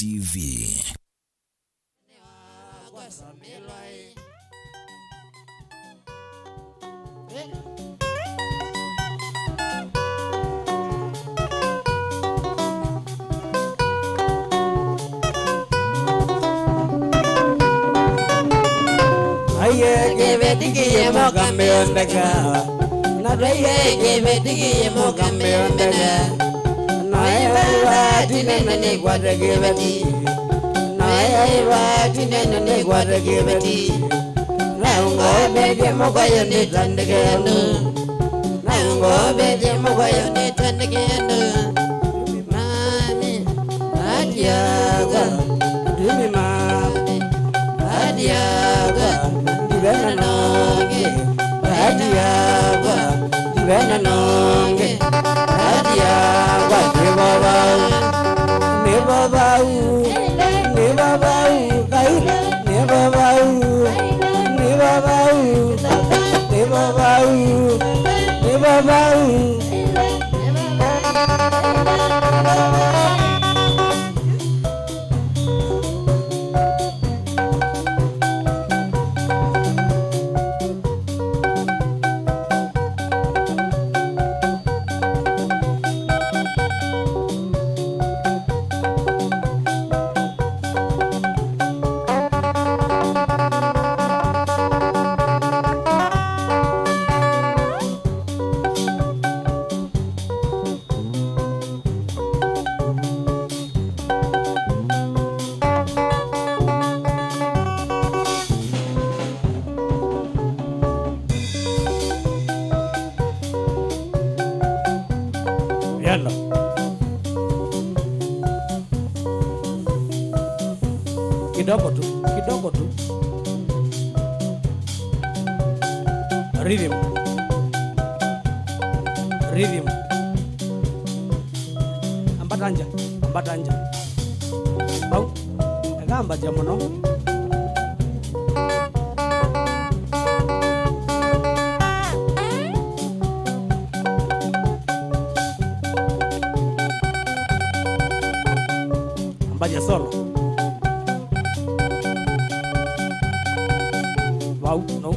TV. Aye give digi mo kambe ondega na aye give digi mo kambe ondega na aye dinene ne gwada give ti na aye dinene ne gwada give ti na ngo be mo gayo ne tandege no na ngo be mo gayo ne tandege no mami adiaga dimi mami adiaga Divana nonge, adiaga. Divana nonge, adiaga. Never bow, never bow, never bow, never bow, never bow, never bow. Kidogo tu rhythm ambatanja bau agamba jamono ambaja solo no.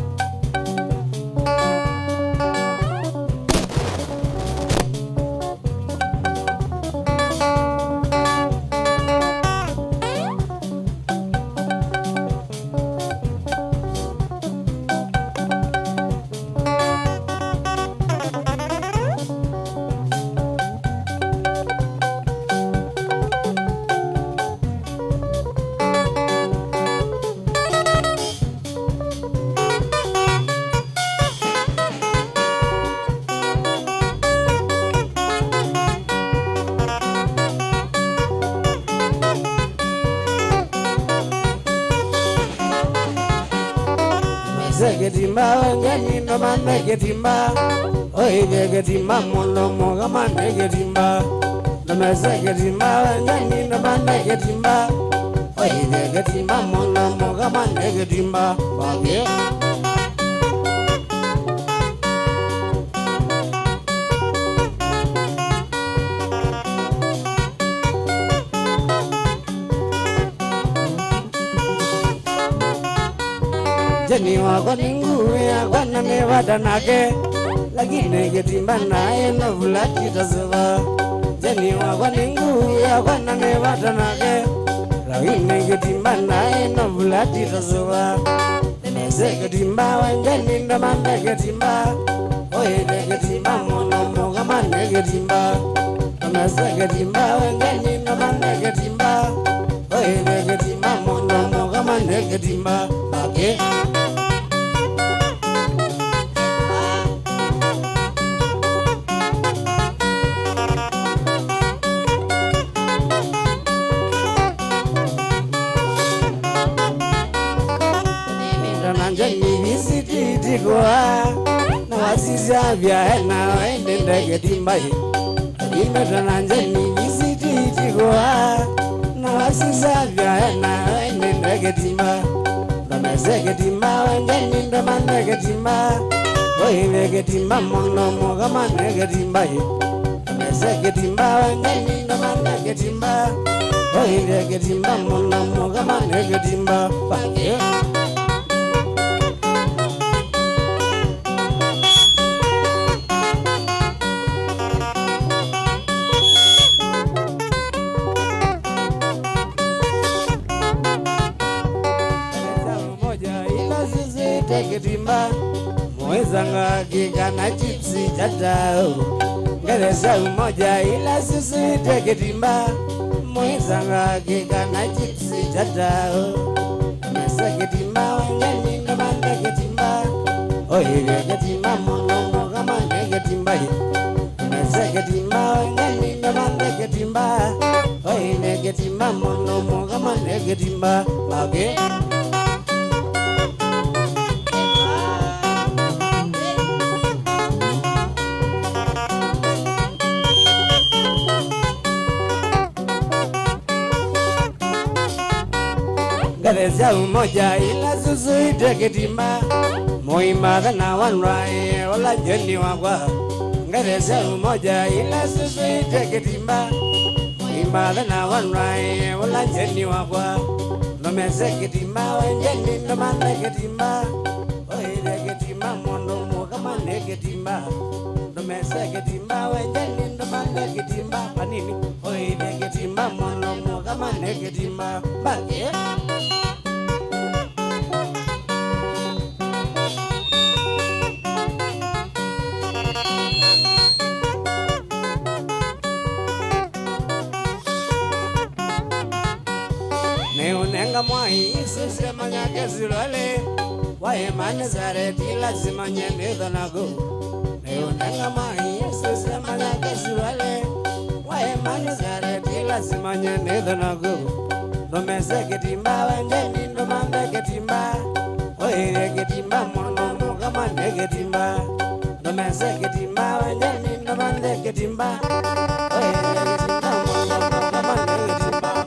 Getimba ngani no mane getimba oi getimba mono moga mane getimba no mase getimba ngani no mane getimba oi getimba mono moga mane getimba bage Jeni wa ningu ya wana ne wadanake lakini getimba naye no vulati tazwa Jeni wa ningu ya wana ne wadanake lakini getimba naye no vulati tazwa Nese getimba wangani ndo mane getimba oye getimba mono moga mane getimba Nese getimba wangani ndo mane getimba oye getimba mono moga mane getimba Bage Kwa na wasisa vya na wende ndege timbai Imeta njeni visiti kwa na wasisa vya na wende ndege timba Namezeke timba wende ndo manege timba Oye timba mono moga manege timbai Namezeke timba wende ndo manege timba oile ketimba mono mugama neketimba bange ketimba mwezanga kikana chipsi chatao ngereza umoja ila sisi teketimba mwezanga kikana chipsi chatao mesa ketimba wangeni ndamanda ketimba oile ketimba mono kama neketimba mesa ketimba wangeni ndamanda ketimba oile ketimba mono kama neketimba okay. Ngereza umoja ila susu iteketimba muimadha na wanrai ola jeni wakwa ngereza umoja ila susu iteketimba muimadha na wanrai ola jeni wakwa nomese ketimba wenjeni ndomane ketimba oile ketimba mondo mukama neketimba nomese ketimba wenjeni ndomane ketimba panini oile ketimba mondo mukama neketimba bage neunenga mwai sisema nyake zilwale wae mane zareti lazima nyendedho nago neunenga mwai sisema nyake zilwale wae mane zareti lazima nyendedho nago nomese ketimba wenjeni ndomande ketimba oire ketimba mono mukama neketimba nomese ketimba wenjeni ndomande ketimba oire ketimba mono mukama neketimba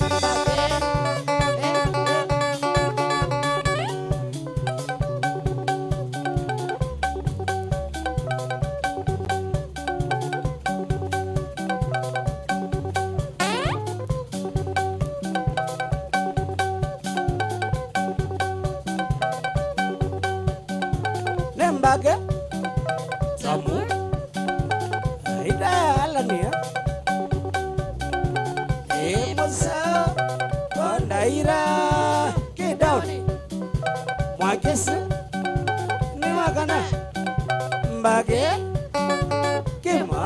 Nembake samu ida alania emosa kondaira kidauni mwakesi ni wakana mbake kima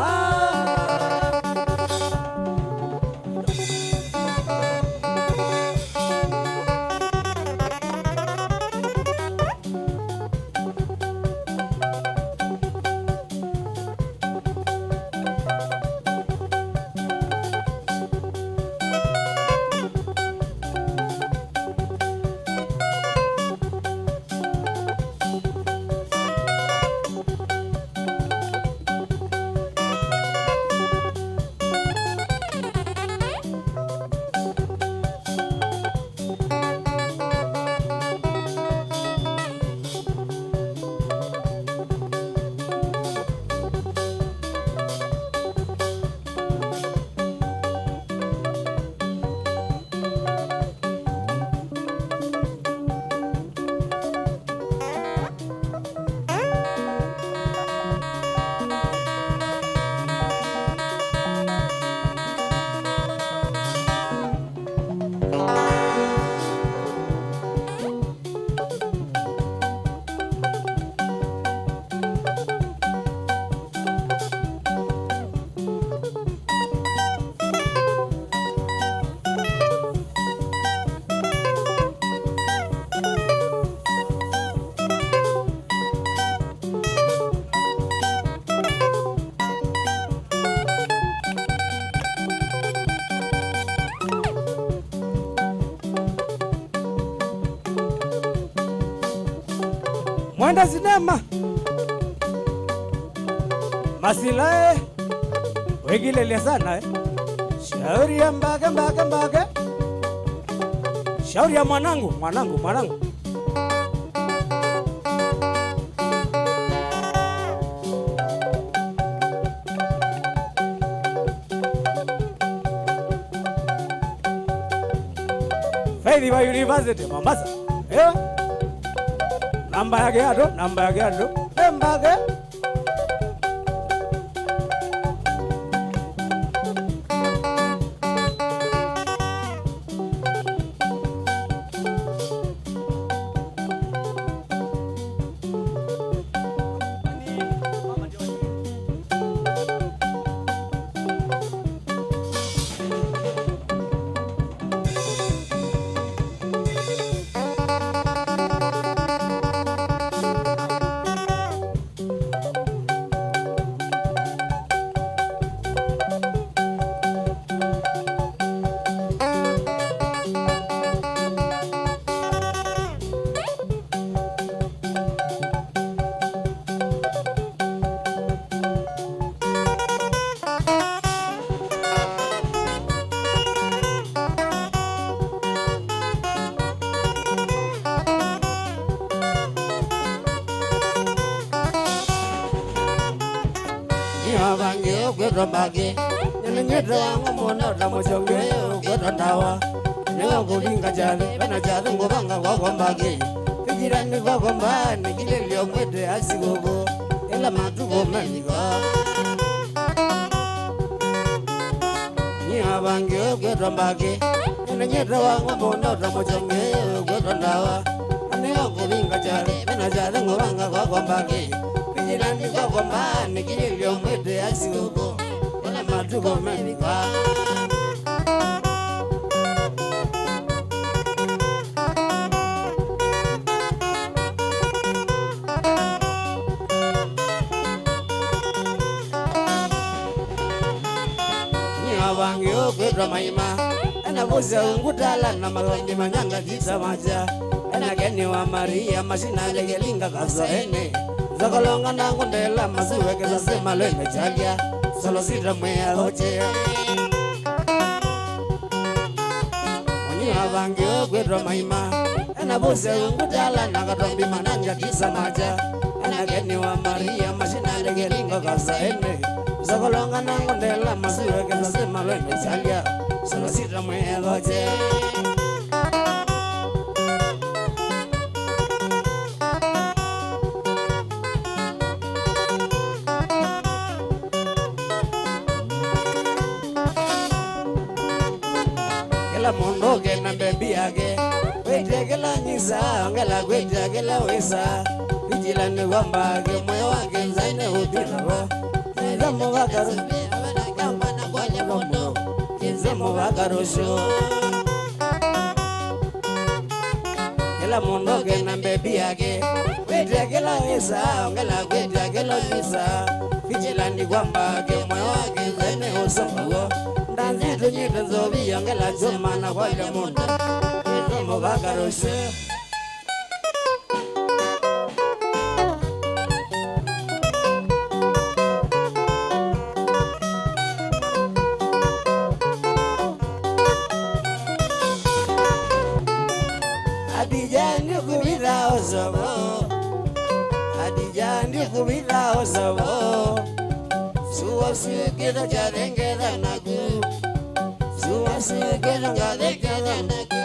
mwenda sinema masilae wegilele sana shauri ya mbake shauri ya mwanangu Faith wa University Mombasa. Namba yake ado, namba yake ado. Mbage. Bangi gwero bagi nyedra ngomono damo jonge gwero dawa nyo golinga jale bana jale ngobanga gwagwambagi kijirani gwagwambani kilelyo mwede asigogo ela matu gomaniga nya bangi gwero bagi nyedra ngomono damo jonge gwero dawa nyo golinga jale bana jale ngobanga gwagwambagi kijirani gwagwambani kilelyo mwede asigogo ela matu gomaniga Wangyo gwedra maima ena voze ungutala na magongi manyanga kisa maja ena geni wa Maria mashina legelinga kaza ene zakolonga na ngundela masuwe kesa sema lene chalia solo sidra mwea hoche Wangyo gwedra maima ena voze ungutala na katombi mananga kisa maja ena geni wa Maria mashina legelinga kaza ene zakolonga na ngundela masuwe kesa sema lene chalia solo sidra mwea hoche Mondo que na bebi age wete que la nisa ngala wete que la wesa vigila ne wamba que moyo wake nzaine udiro nzamo wakaro abana kamba na kwanya mondo nzamo wakaro sho kila mondo que na bebi age wete que la wesa ngala wete que la nisa vigila ne wamba que moyo wake nzaine usomo Danzito nyita zobi yangela choma na kwa ile mundo Izomo bakaroshe Adijani kubira osobo Adijani kubira osobo Suwa sikira jarengera nagu Suwasigera ngadekera nagu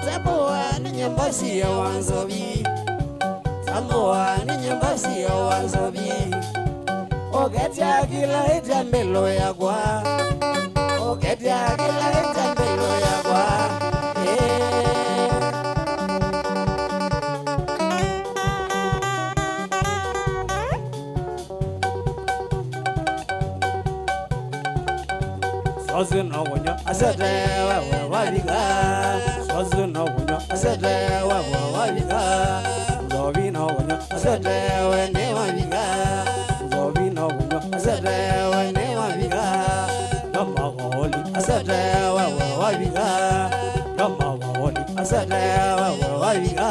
Taboa ni nyambasi ya wanzobi Taboa ni nyambasi ya wanzobi Ogetia kila itambelo ya kwa Ogetia kila itambelo ya kwa Sozu no wunyo asete wa wabiga Sozu no wunyo asete wa wabiga Zobi no wunyo asete wa ne wabiga Zobi no wunyo asete wa ne wabiga Gama woli asete wa wabiga Gama woli asete wa wabiga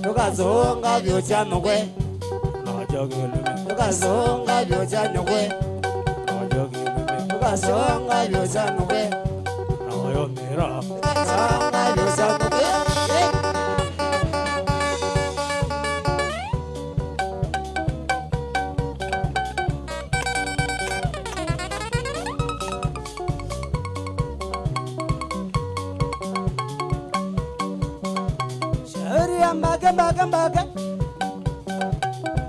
Tukazonga byocha mkwe Tukazonga byocha mkwe Songa yosa nube Nayo mira Songa yosa nube Mbage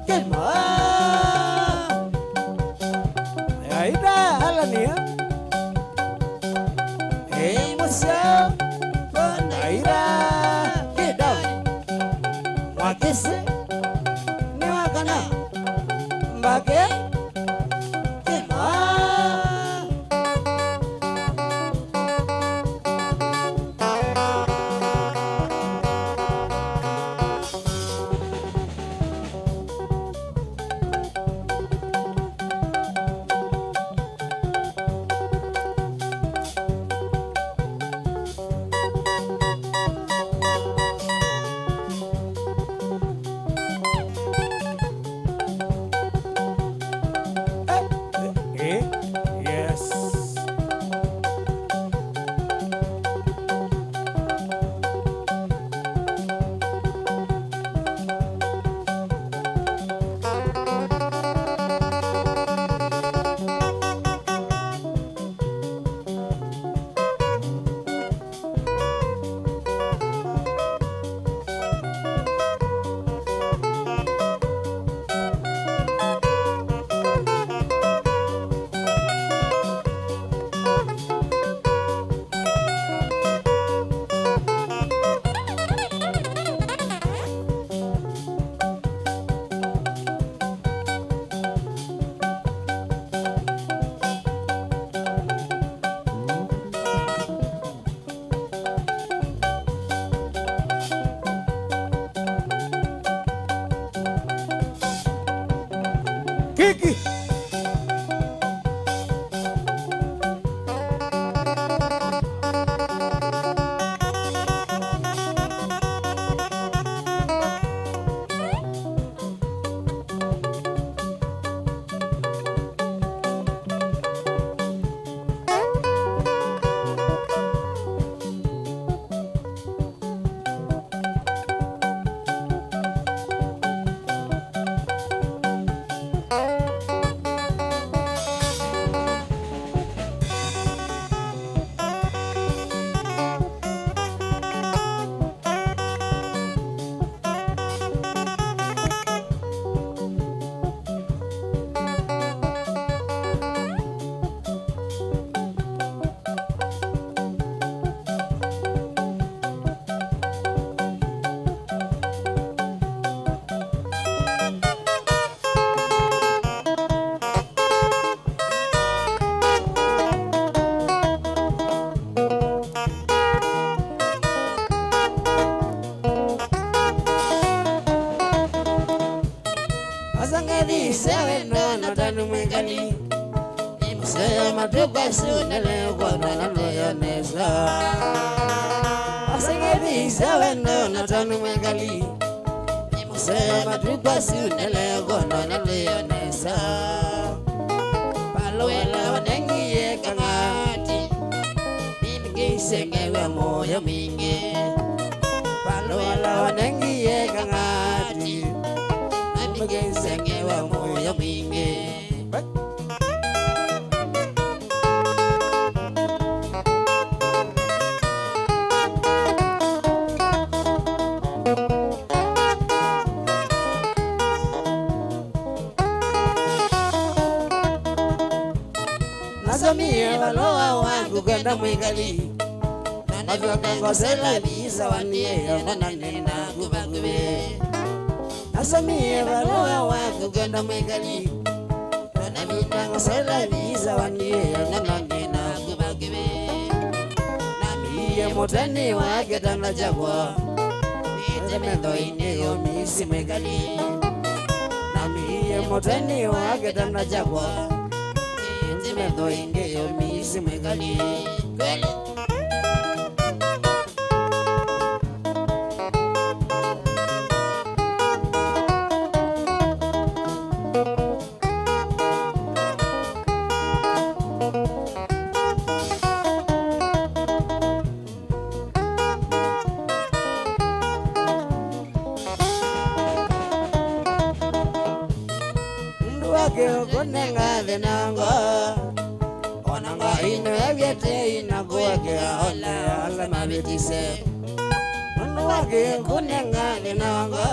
Kilma Aida Alania Musa Naira Kidam Wakisi Niwakana Mbage Kiki Asangedi sewe no tanu mwengali Musaya matuka sunele kwa nalo ya nesa Asangedi sewe no tanu mwengali Musaya matuka sunele kwa nalo ya nesa Palwela wanengi ye kangati Mingi sengewe moyo mingi Palwela wanengi ye kangati Mingi sengewe moyo mingi Nazamie waloa wangu kwenda mwengali Navyokangosela visa wanie Nananina kubakube Nazamie waloa wangu kwenda mwengali Navyokangosela visa wanie Nananina kubakube Namiye motani wake tanda jagwa Temendo ineo misi mwengali Namiye motani wake tanda jagwa Temendo ineo misi mwengali Kweli Konenga denanga Onanga ino evyete inagoake Ola mabetise wake kunenga ninawanga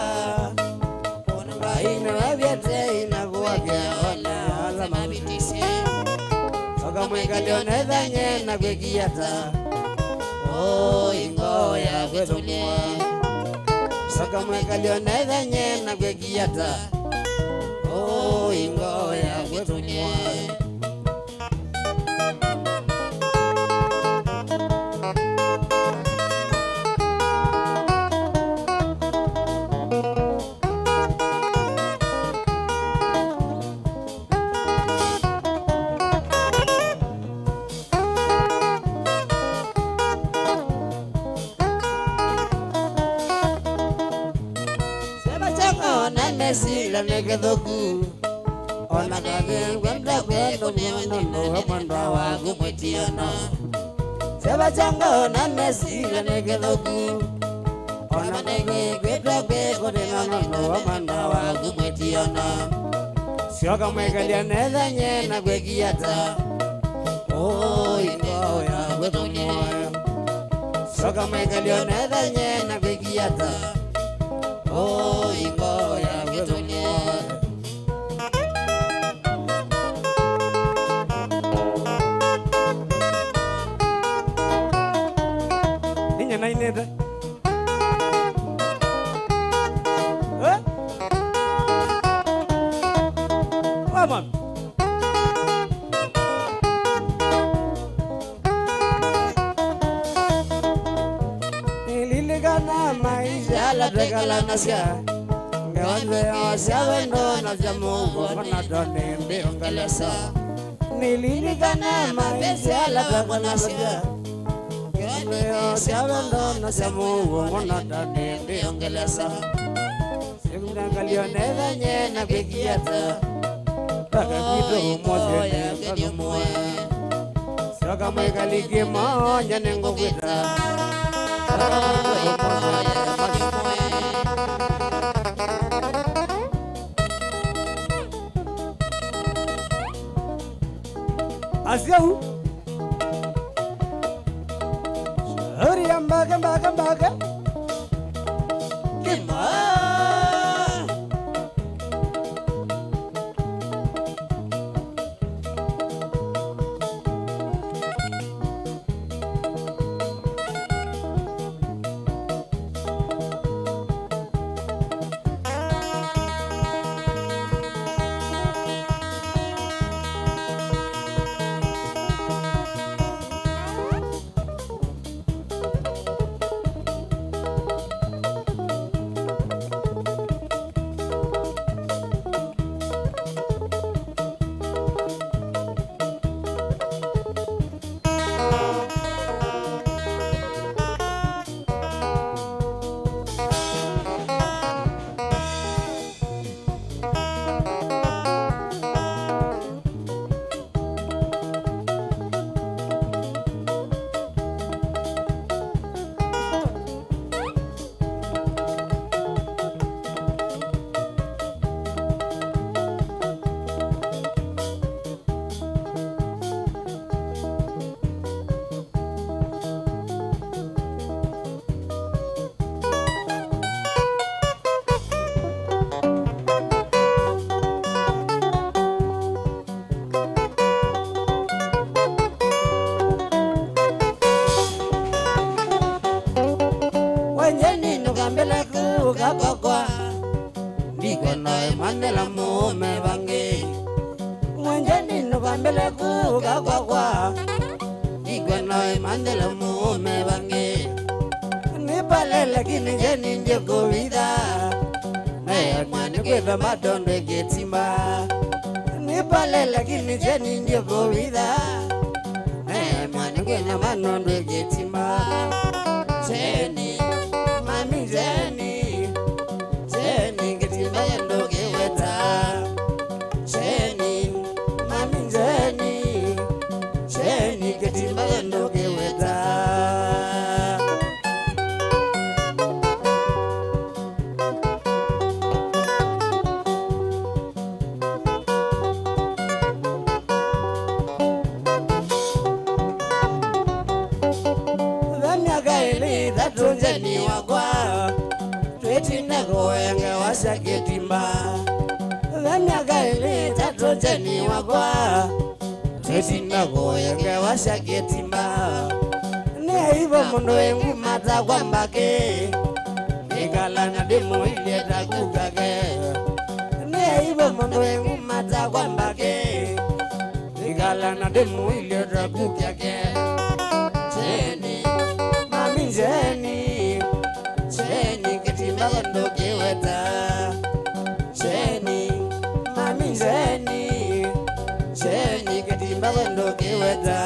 kunenga ina vyete ina kuwake ona alama bitise soka mweka lione dhanye na kwekiata o ingo ya kwetumwa soka mweka lione dhanye na kwekiata o ingo ya kwetumwa Sila negedoku ona kage gwenda gwendo mwono hamanda wangu mwetiana seba chango na nesila negedoku ona kage gwenda gwendo hamanda wangu mwetiana sioka mwegalia neza nyena gwegiata oh ingo ya gwetonyo sioka mwegalia neza nyena gwegiata oh ingo ya Niña na ineta. Vamos. Niligana maisha la regala nasia. Ngande asawendo na jamu wana done mbiongalesa. Niligana maisha la regala nasia. Ngande asawendo na jamu wana done mbiongalesa. Segunda kalione danye na begiata. Tagakido moje kalumoe. Saka mai kalike mo nyanengo kwita. Asiahu Hori ambaga Kima Kakwa Diko noe mandela mume bange Mwenjeni nukambele kuka kwa Diko noe mandela mume bange Nipale lakini jeni nje kovida Naya mwani kwewe madonde getimba Nipale lakini jeni nje kovida Naya mwani kwewe madonde getimba Jeni, mami Jeni tatu njeni wakwa twetine kuenge washaketimba vemyaka ili tatu njeni wakwa twetine kuenge washaketimba neivo mundu wengu mata kwambake ikalana demu ile takukake neivo mundu wengu mata kwambake ikalana demu ile takukake cheni mami cheni cheni ketimba bando kiweta cheni mami cheni cheni ketimba bando kiweta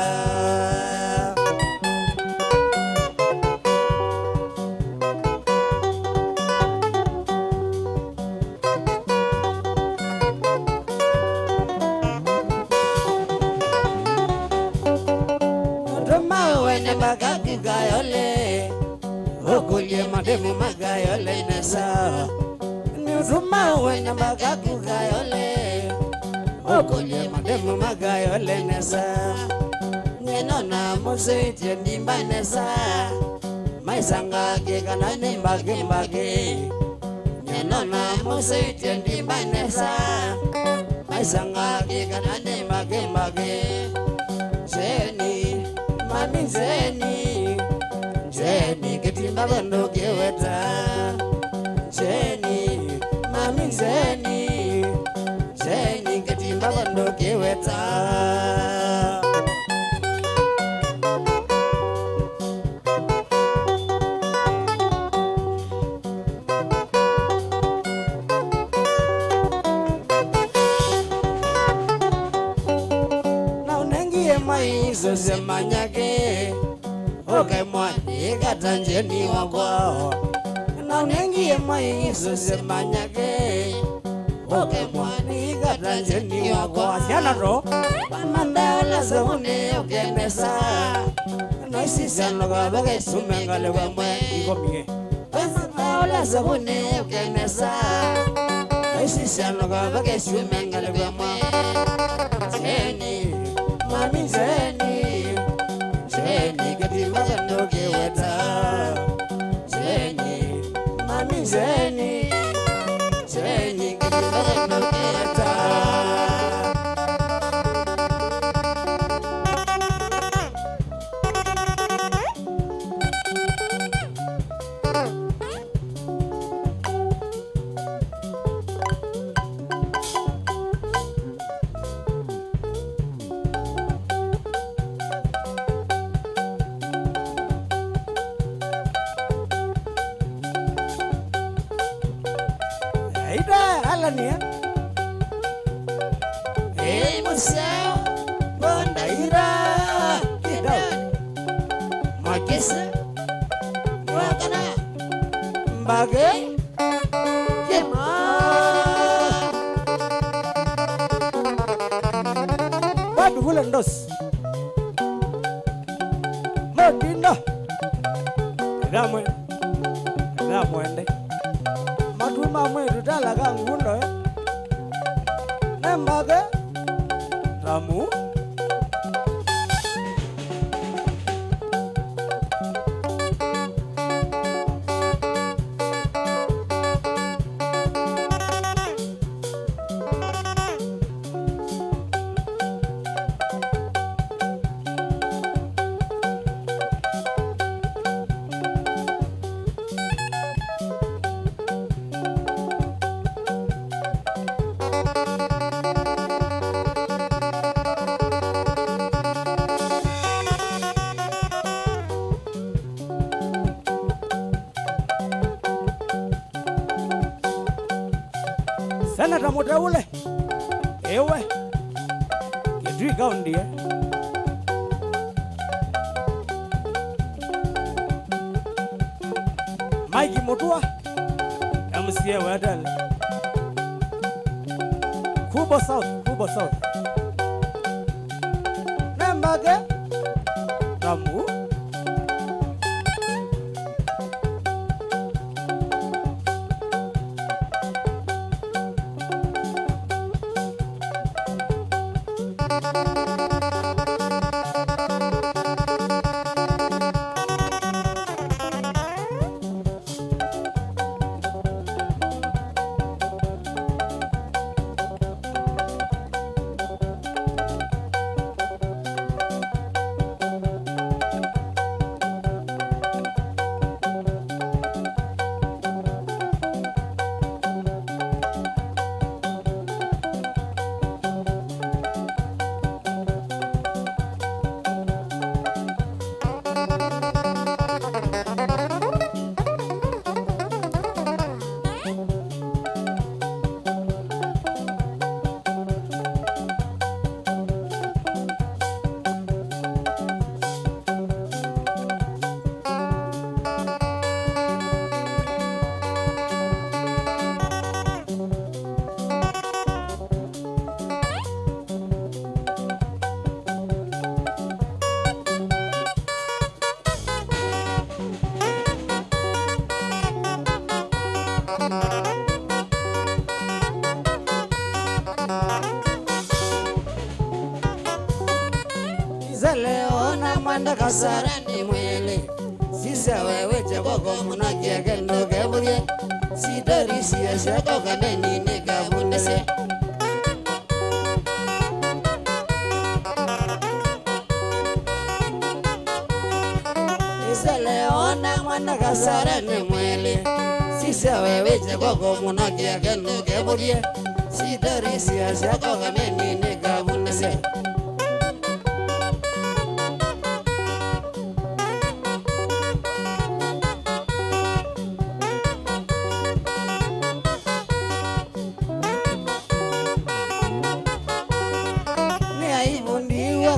magayole okulye mademu magayole nesa nuzuma wena magayole okulye mademu magayole nesa nyenona musiti ndimba nesa maisanga ke kana nimba kimbage nyenona musiti ndimba nesa maisanga ke kana nimba kimbage cheni mami zeni zeni ketimba bando kiweta zeni mami zeni zeni ketimba bando kiweta na unengie maizo semanyake oke mwani katanjeni wakwa na unengie maizo semanyake oke mwani katanjeni wakwa siana ro mandala sabune okenesa noisisano kabake sumengale wamwe ikomie mandala sabune okenesa noisisano kabake sumengale wamwe zeni mami zeni zeni ketimba bando kiweta zeni mami zeni zeni ketimba bando kiweta Alania museo bondaira kidau makisa wakana mbage kema badu hulendos modinda ramwende matuma mwetu talaga ngundo nembage ramu Senata Muteule ewe Kitui County Mike Mutua MCA Wadal Kubo South Nembage Ramu mwanda kasarani mwele sisa wewe chakoko munakia kendo kebulie sitarisi ya shako kaneni nikabunese Isaleona mwanda kasarani mwele sisa wewe chakoko munakia kendo kebulie sitarisi ya shako kaneni nikabunese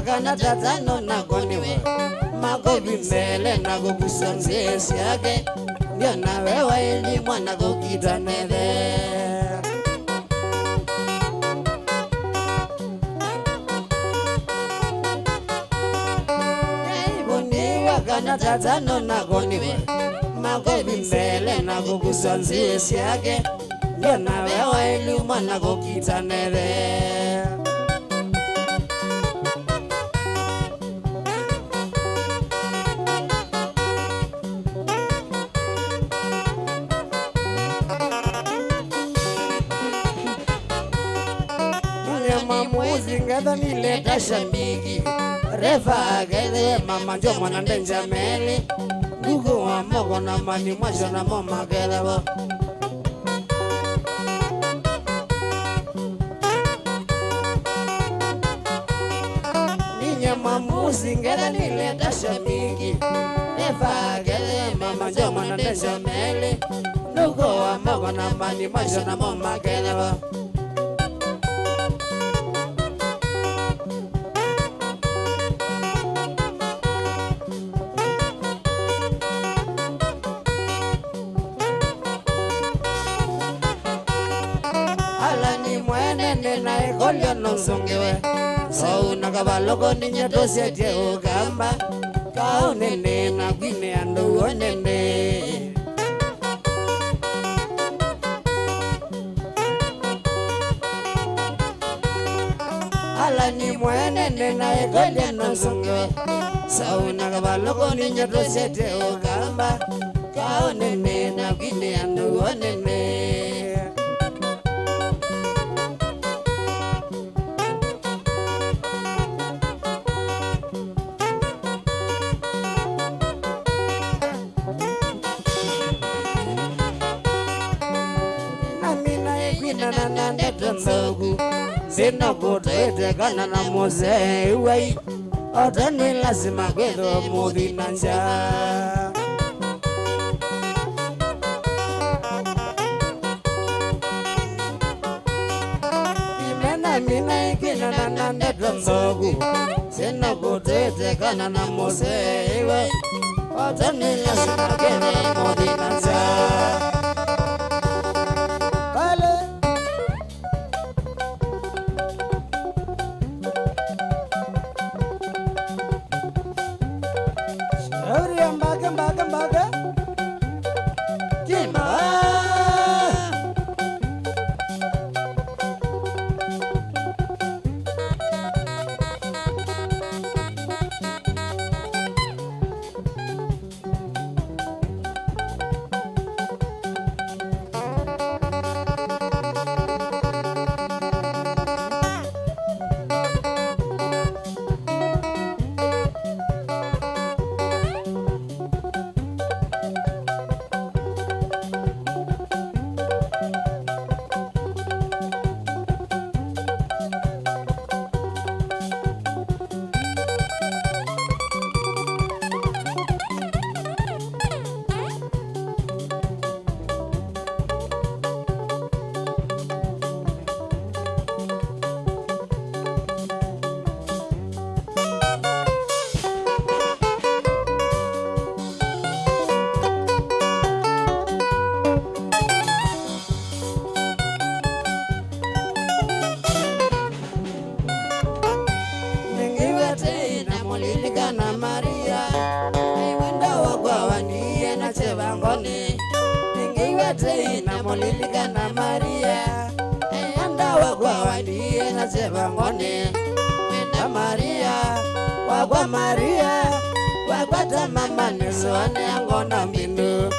kana tatano na koniwe makobi mbele na kukusanzie siake ndio na wewe ili mwana kukitanele ibuniwa kana tatano na koniwe makobi mbele na kukusanzie siake ndio na wewe ili mwana kukitanele Zingada nileta shambiki refa agede mama njo mwana ndenja meli ndugu wa mogo na mani mwasho na mama kedabo Ninye mamu zingada nileta shambiki refa agede mama njo mwana ndenja meli ndugu wa mogo na mani mwasho na mama kedabo Kolya nonsongewe Sauna kabaloko ninye tosete ugamba Kaunene na gwine ando uonene Ala ni mwenene na kolya nonsongewe Sauna kabaloko ninye tosete ugamba Kaunene na gwine ando uonene Sina kutete kana na mose wei Otani lazima kwedo mudi nanja Imena mina ikina na nande drambogu Sina kutete kana na mose wei Otani lazima kwedo mudi nanja Molilika na Maria Anda wagwa wadiye na sebangone Wenda Maria Wagwa Maria wakwata mama nesuane angona mbindu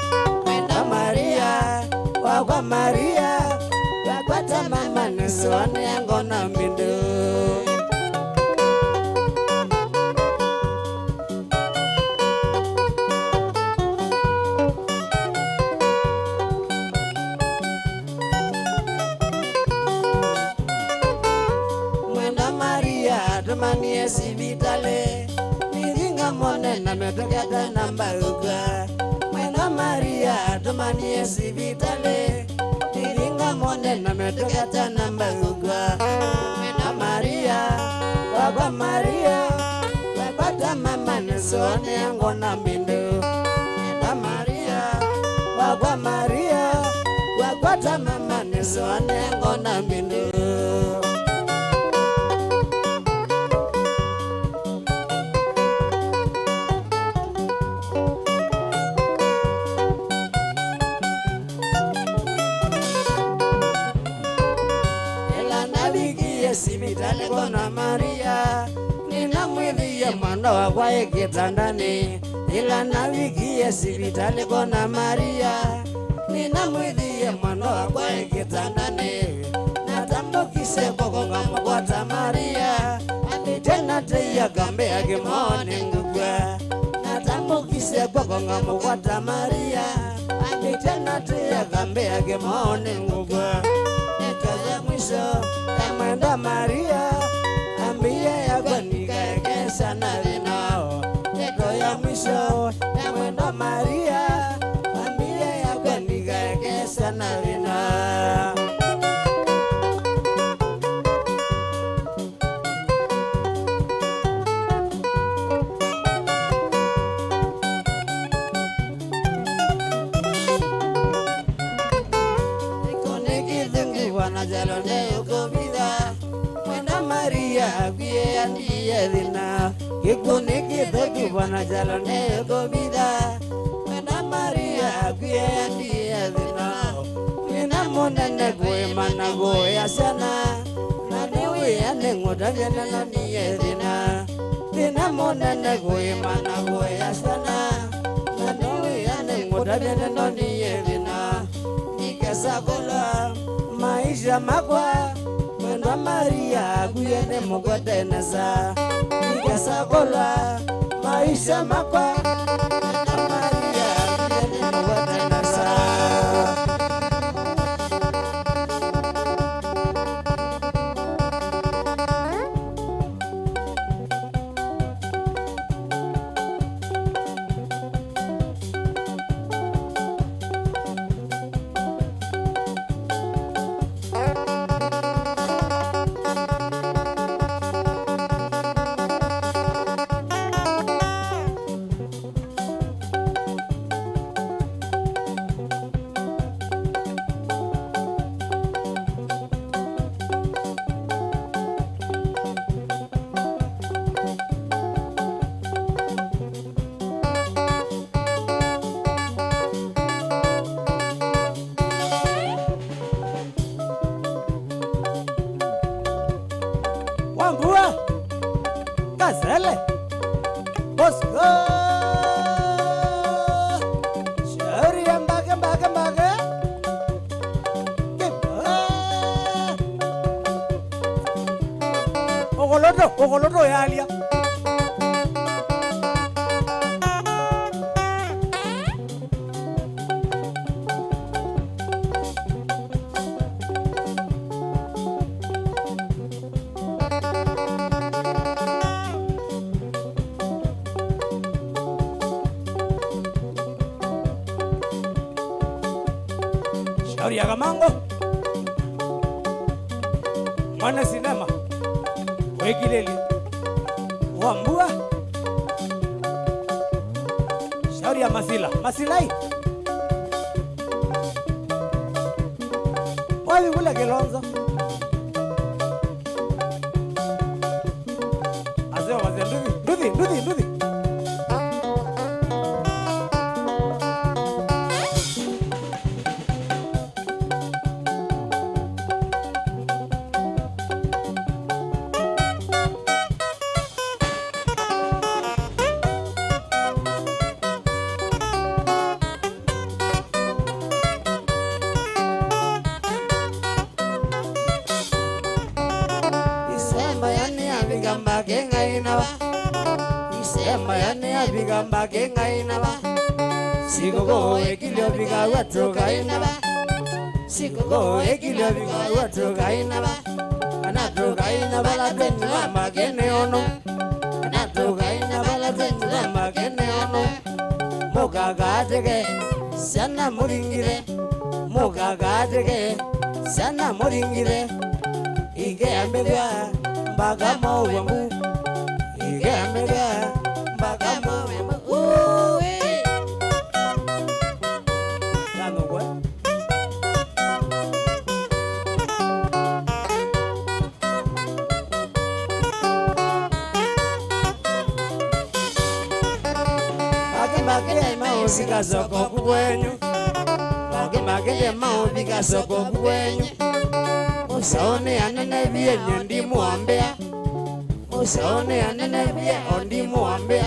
Mwenda Maria wakwa Maria wakwata mama nesuane angona mbindu Manie sibitale Niringa mone na metokata namba uga Mwenda Maria Tumanie sibitale Niringa mone na metokata namba uga Mwenda Maria Wakwa Maria Wakwata mama nesuane angona mbindu Mwenda Maria Wakwa Maria Wakwata mama nesuane angona mbindu Sibitale kona Maria Nina mwithie mwana wakwa ikitandani Ila nawikie sibitale kona Maria Nina mwithie mwana wakwa ikitandani Natambukise kokonga mkwata Maria Tena teia kambe akimone ngugwa Natambukise kokonga mkwata Maria Tena teia kambe akimone ngugwa Nekaze mwisho Mwenda Maria ambie yako nikaekesha na vinao Neto ya mwisho ya Mwenda Maria ambie yako nikaekesha na vinao Niko nikithungu wanajalone uko Mwenda Maria kuye andiye dhina Kikuni kithoki wana jalone kobida Mwenda Maria kuye andiye dhina Nina munene kuwe mana goya sana Naniwe ane ngoda jana naniye dhina Nina munene kuwe mana goya sana Naniwe ane ngoda jana naniye dhina Nikesa kola maisha makwa Mwenda Maria kuyene mugode nasa Nikesa kola maisha makwa Mwenda Maria kuyene mugode nasa Wambua Gazelle Bosco Shauri ya mbage Ogoloto ya alia Shauri ya Kamango Mwana sinema Wekileli Wambua Shauri ya Masilai Wali kula Kilonzo Azeo wazee Nduthi biga mbake ngaina ba Sikogo ekilio biga watu gaina ba Sikogo ekilio biga watu gaina ba Anatu gaina bala tenyu ba magene ono Anatu gaina bala tenyu ba magene ono Moga gatege sana muringire Moga gatege sana muringire Ige ambega mbaga mawembu Ige ambega mbaga mawembu Nano gwe Magende mao bika soko kubwenyu Magende mao bika soko kubwenyu Musaone anene biye nyondi muambea Musaone anene biye ondi muambea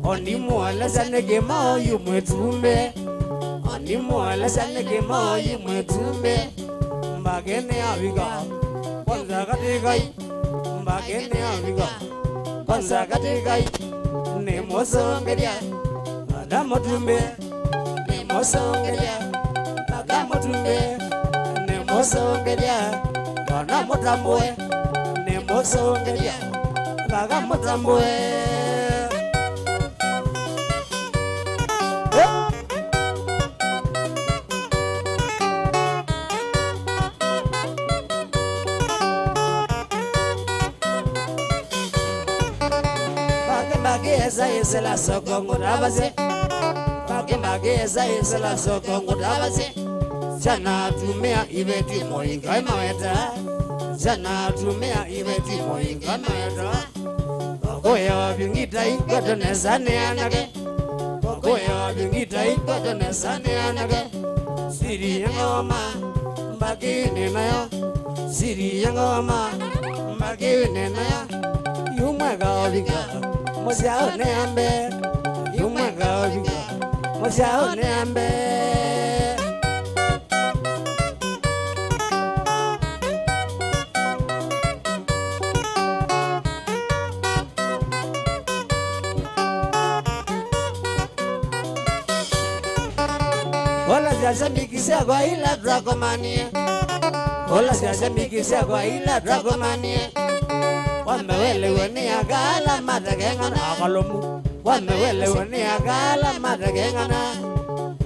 Ondi muala sanege mao yumwetumbe Ondi muala sanege mao yumwetumbe Mbagene abiga Kwanza katikai Mbagene abiga Kwanza katikai Nemosongeria Nagamotumbe Nemosongeria Nagamotumbe Nemosongeria Nagamotamwe Nemosongeria Nagamotamwe Esa la sokongo dabase Esa la sokongo dabase Jana tumea ibeti moinga maweta Jana tumea ibeti moinga maweta Kokoya wabingita ikoto nesane anake Kokoya wabingita ikoto nesane anake Siri yangoma mbakini nayo Siri yangoma mbakini nayo Yumwega wabinga Mosiaone ambe Yumwega wabinga Mosiaone ambe Hola siasa mikisia kwa ila dragomania Hola siasa mikisia kwa ila dragomania Wamewele weni agala matagengana Akalomu Wamewele weni agala matagengana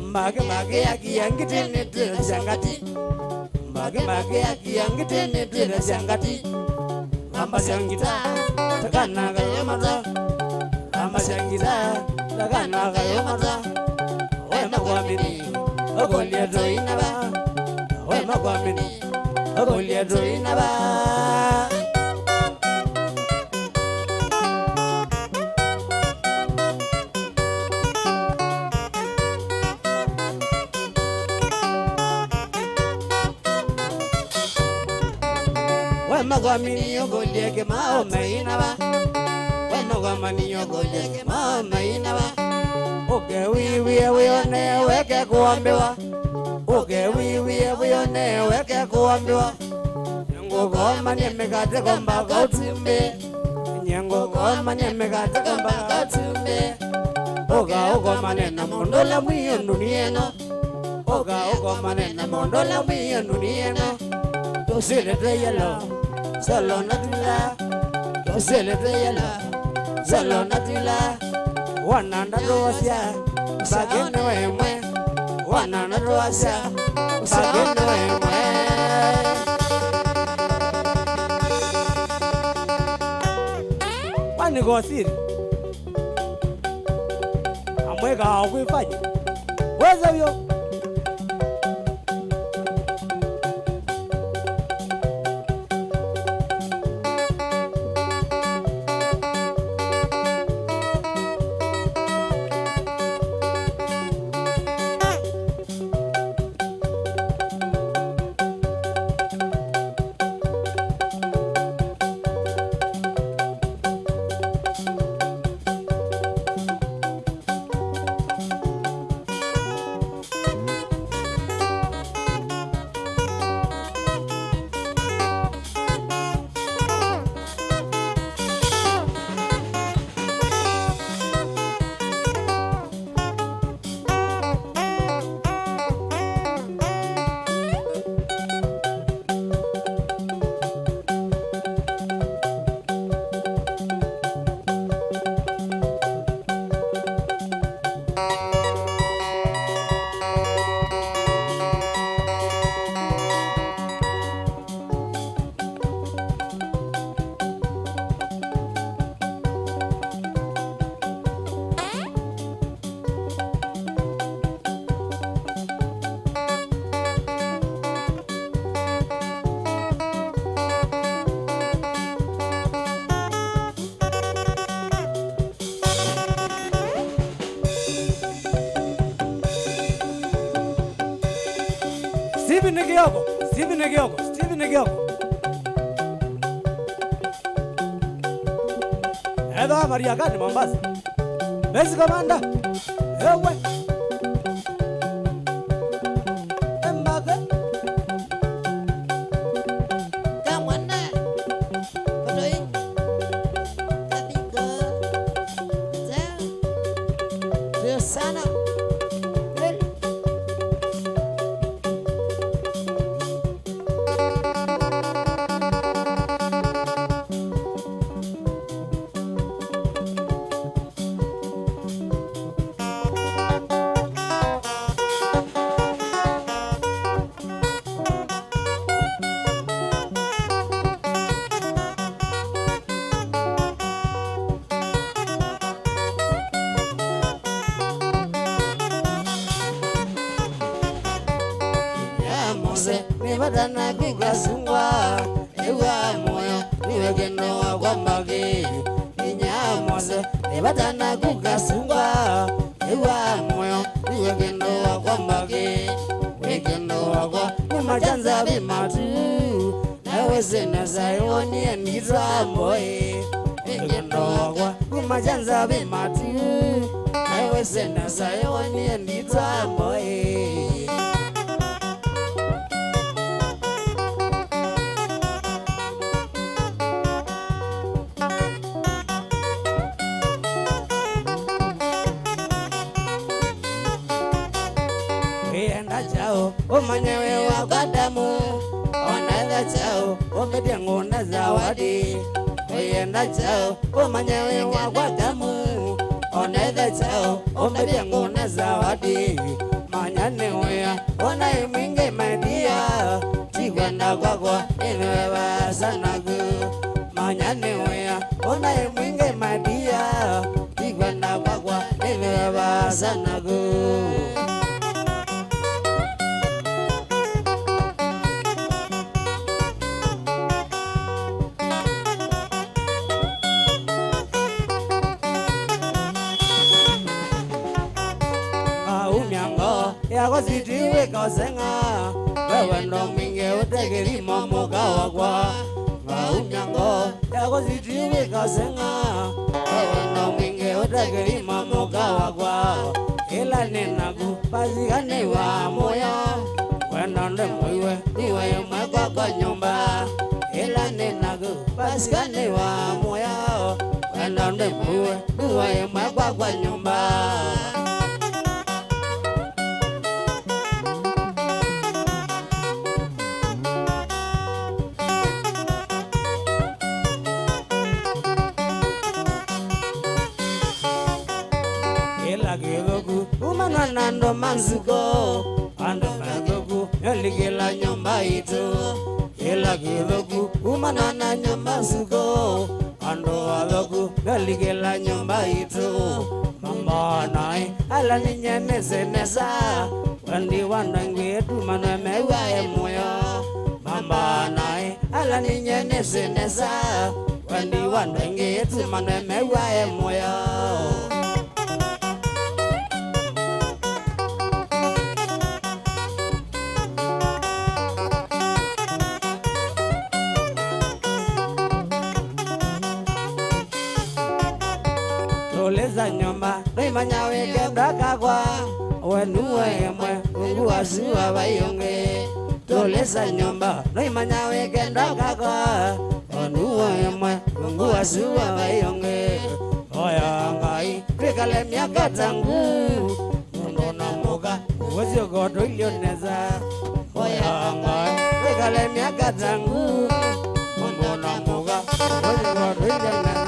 Mbage ya kiyangiti nitwira shangati Mbage ya kiyangiti nitwira shangati Lamba shangita Takana kayamata Lamba shangita Takana kayamata Wema kwamini Ogolia doinaba Wema kwamini Ogolia doinaba Wema kwamini ogolia ke mao mainaba Wema kwamini ogolia ke mao mainaba Oge wiwie wione weke kuambiwa Oge wiwie wione weke kuambiwa Nyango goma nyemekate komba kautumbe Nyango goma nyemekate komba kautumbe Oga ogo manena mondola mwiyo nunieno Oga ogo manena mondola mwiyo nunieno Tosile treyelo Solo natila Tosile treyelo Solo natila Wananda roasya Bagene wemwe Wananda roasya Bagene wemwe Wani gosiri Amweka hakuifanya Weza vyo Steven Negioko, Steven Negioko, Steven Negioko. Eva Maria Gani Mombasa. Basi komanda. Ewe. Embaga. Kamwana. Kodoi. Tabika. Zao. Rio sana. Badana kugasungwa ewa moyo niwegeno wa magi inyamose badana kugasungwa ewa moyo niwegeno wa magi wegeno wa majanza bimatu naweze nazayoni ndizwa moye wegeno wa majanza bimatu naweze nazayoni ndizwa moye Umanyewe wa kwadamu Onadha chao Umedia nguna zawadi Uyenda chao Umanyewe wa kwadamu Onadha chao Umedia nguna zawadi Manyane wea Ona iminge madia Chigwanda kwa kwa Inewa sanagu Manyane wea Ona iminge madia Chigwanda kwa kwa Inewa sanagu Yako sitiwe kosenga wewe ndo minge utegeri mamo kawakwa maunyango yako sitiwe kosenga wewe ndo minge utegeri mamo kawakwa ila ninagu pasikane wa moyo wenda nde mwiwe niwe mwekwa kwa nyumba ila ninagu pasikane wa moyo wenda nde mwiwe niwe mwekwa kwa nyumba Nando manzuko ando manzuko eligela nyumba itu ela giloku umanana nyumba zuko ando aloku eligela nyumba itu mamba nai ala ninyene senesa wandi wandange tu manemewa emoyo mamba nai ala ninyene senesa wandi wandange tu manemewa emoyo Toleza nyumba Rimanyawe kenda kakwa Wenuwe yemwe Ungu wasuwa bayonge Toleza nyumba Rimanyawe kenda kakwa Wenuwe yemwe Ungu wasuwa bayonge Oya ngai Krikale miaka tangu Mundo na muka Uwezio godo ilioneza Oya ngai Krikale miaka tangu Mundo na muka Uwezio godo ilioneza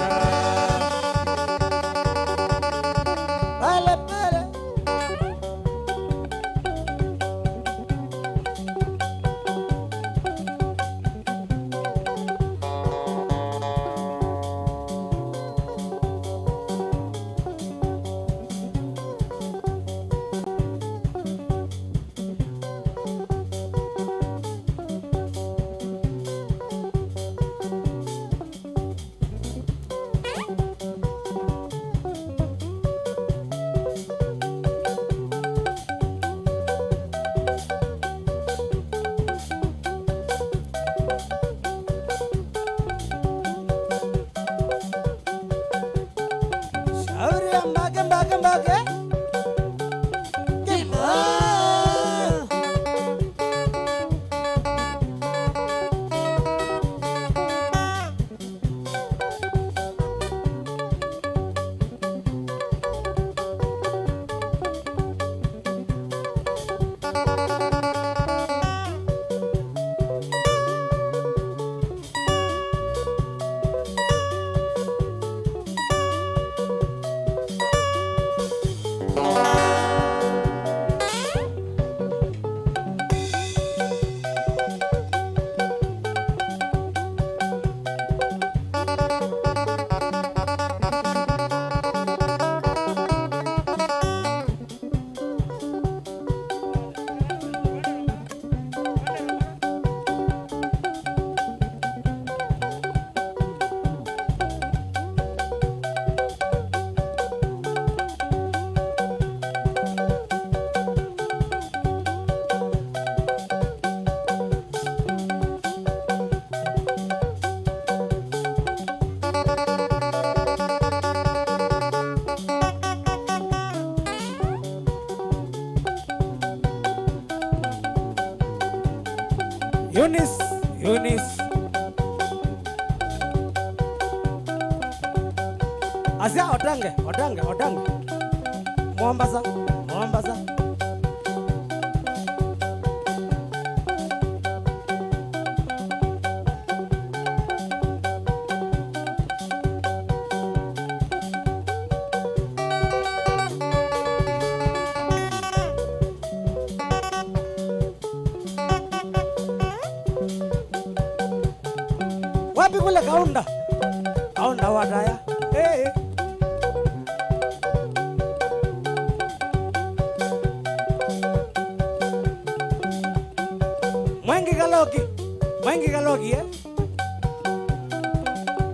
Eunice Asia otange Mombasa wapi kule kaunda wadaya hey. Mwengi Kalogi eh?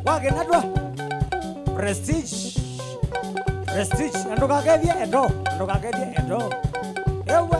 Wage nadwa Prestige Andoka kedia edo ewe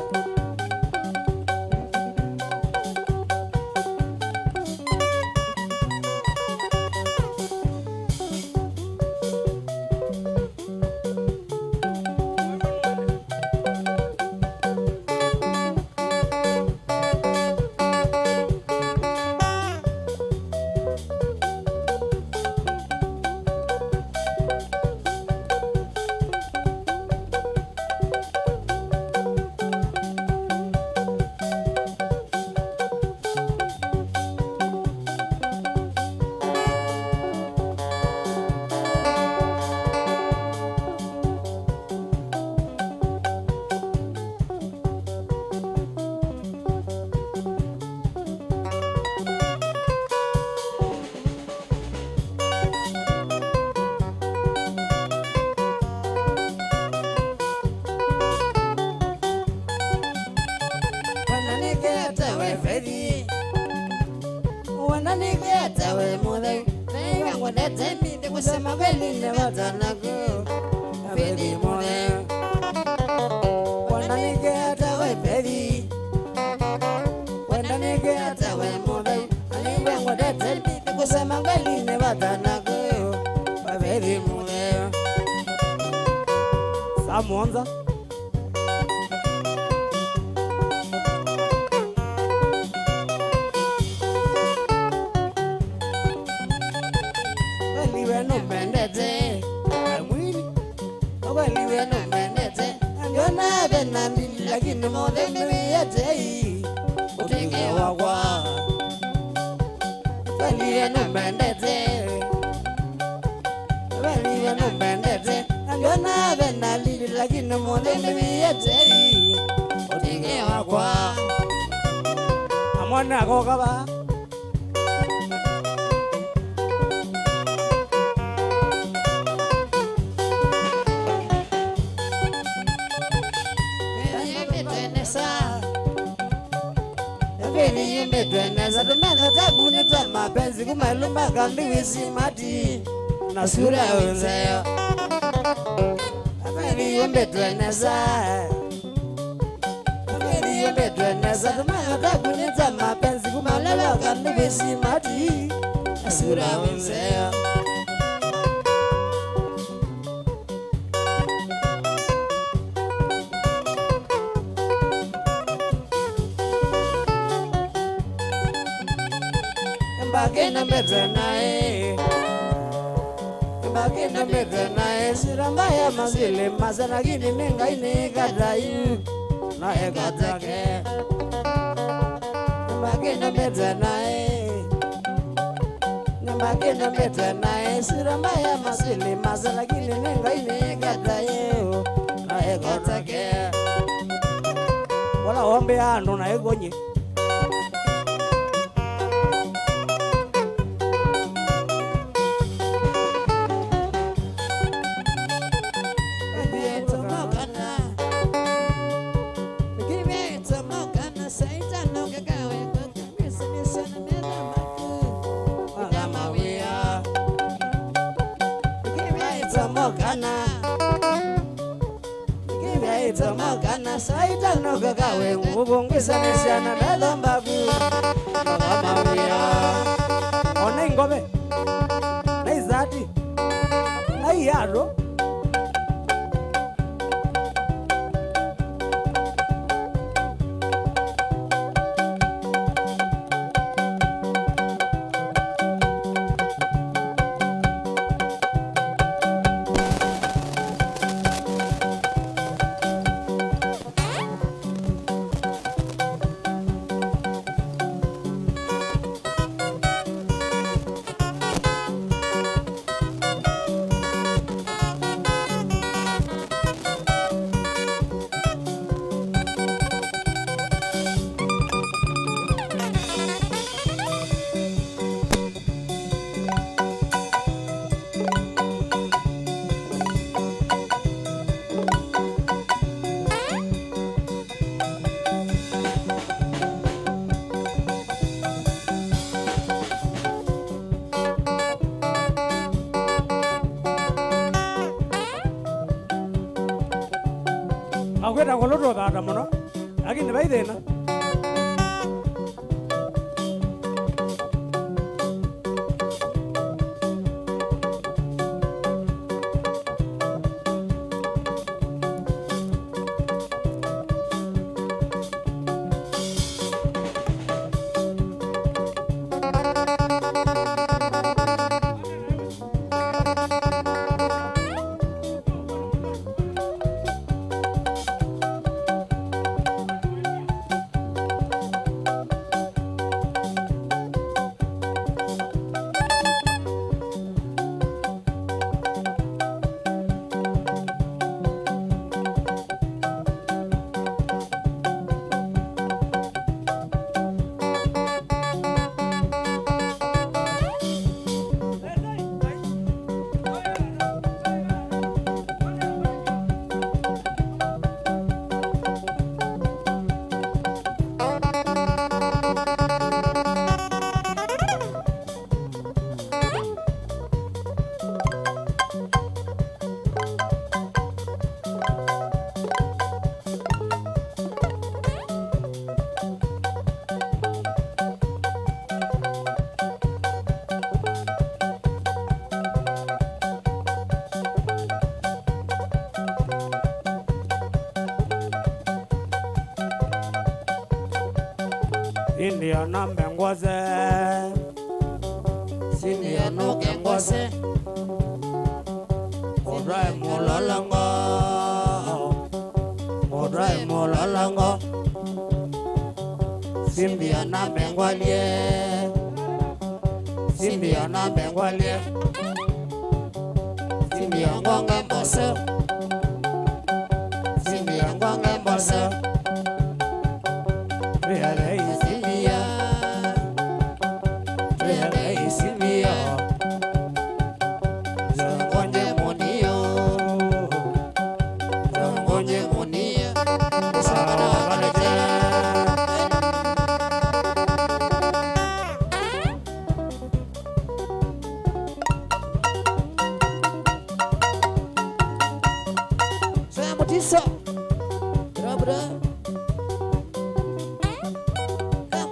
Wananigeta we mudai Nega mwadete mide kusema kweli nevatanaku Afedi mudai Wananigeta we pedi Wananigeta we mudai Nega mwadete mide kusema kweli nevatanaku Afedi mudai Samonza lakini modeni yetei utinge wakwa Valiwe no mbendete Angona vena lili lakini modeni yetei utinge wakwa Amona kokaba Medweneza tumeza tabuni twa mapenzi kumalumba kandi wisimati na sura wenzeo Ameni medweneza tumeza tabuni twa mapenzi kumalumba kandi wisimati na sura wenzeo Mbakena medrenae Sirambaya mazile mazana gini nenga ini gadayu Na egatake Mbakena medrenae Sirambaya mazile mazana gini nenga ini gadayu Na egatake Wala ombe ando na egonye Magana saita no kakawe ngubongisa nesiana dalombagu Magamawia Ona ingobe Na izati Na iyaro makwenda ngoloto thata muno lakini baithina India nambe ngwaze Sindia nuke ngwaze Odrai mulalango Odrai mulalango Simbia nambe ngwalie Simbia nambe ngwalie Simbia ngwange mbose Simbia ngwange mbose Tisa, bra,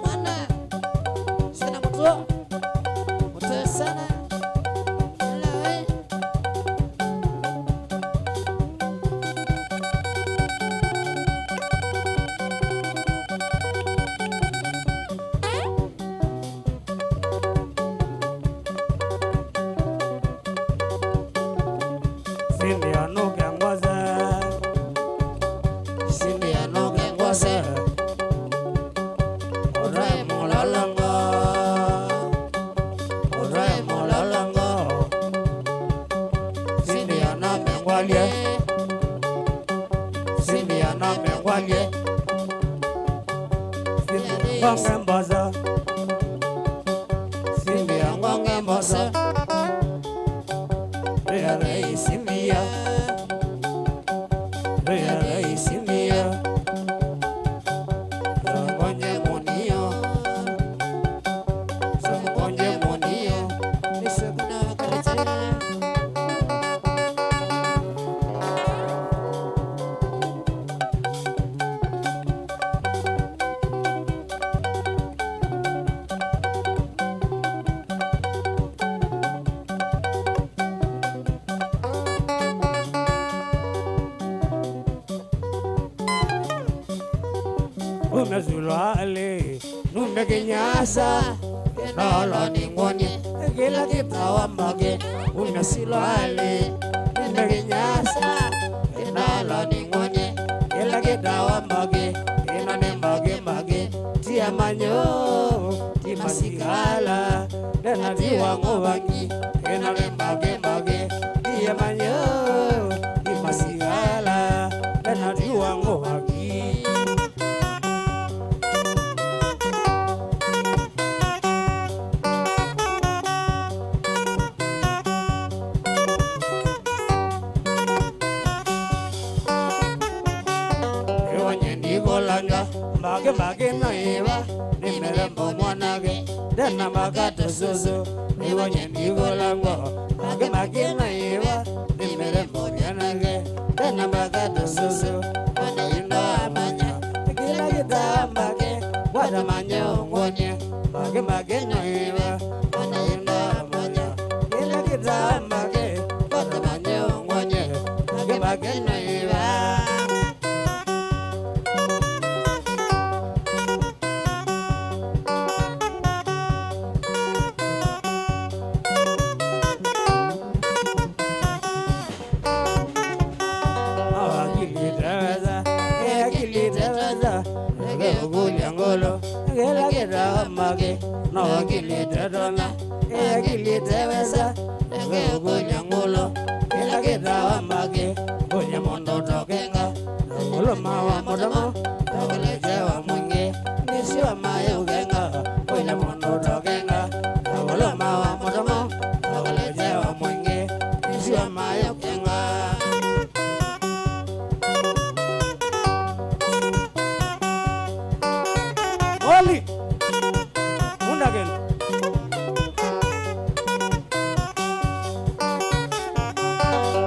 mana? Sana mutu, mutu sana, lai. Sindia nuke ngwaze Sindia nuke ngwaze Odrai mulalango Odrai mulalango Sindia nambe ngwalie Sindia nambe ngwalie Sindia ngwange mbaza Sindia ngwange mbaza Rei Simbia Rei Simbia Sangonye monio Sangonye monio Nisukuna kalite. Umezulwale Numegenyasa Nolo ningwani Gila kitawa mbage Umesilwale Numegenyasa Nolo ningwani Gila kitawa mbage Inane mbage mbage Tia manyo Tima sigala Dena diwa ngobangi Inane mbage mbage Tia manyo Tima sigala Dena diwa ngobangi Mbage mbage noiva nimerembo mwanage dena magato soso niwanye ndigolango mbage mbage noiva nimerembo mwanage dena magato soso mage noiva wanaenda moja kila kita mage wote manyongonye mage noiva Ngolo ngela kera mage no gili tedona gili tewesa ngelo ngolo ngela kera mage gonya mondo tokenga ngolo mawa modomo ngelo jewa munge nisiwa mayo genga gonya mondo tokenga ngolo mawa modomo ngelo jewa munge nisiwa mayo genga Oli Undagen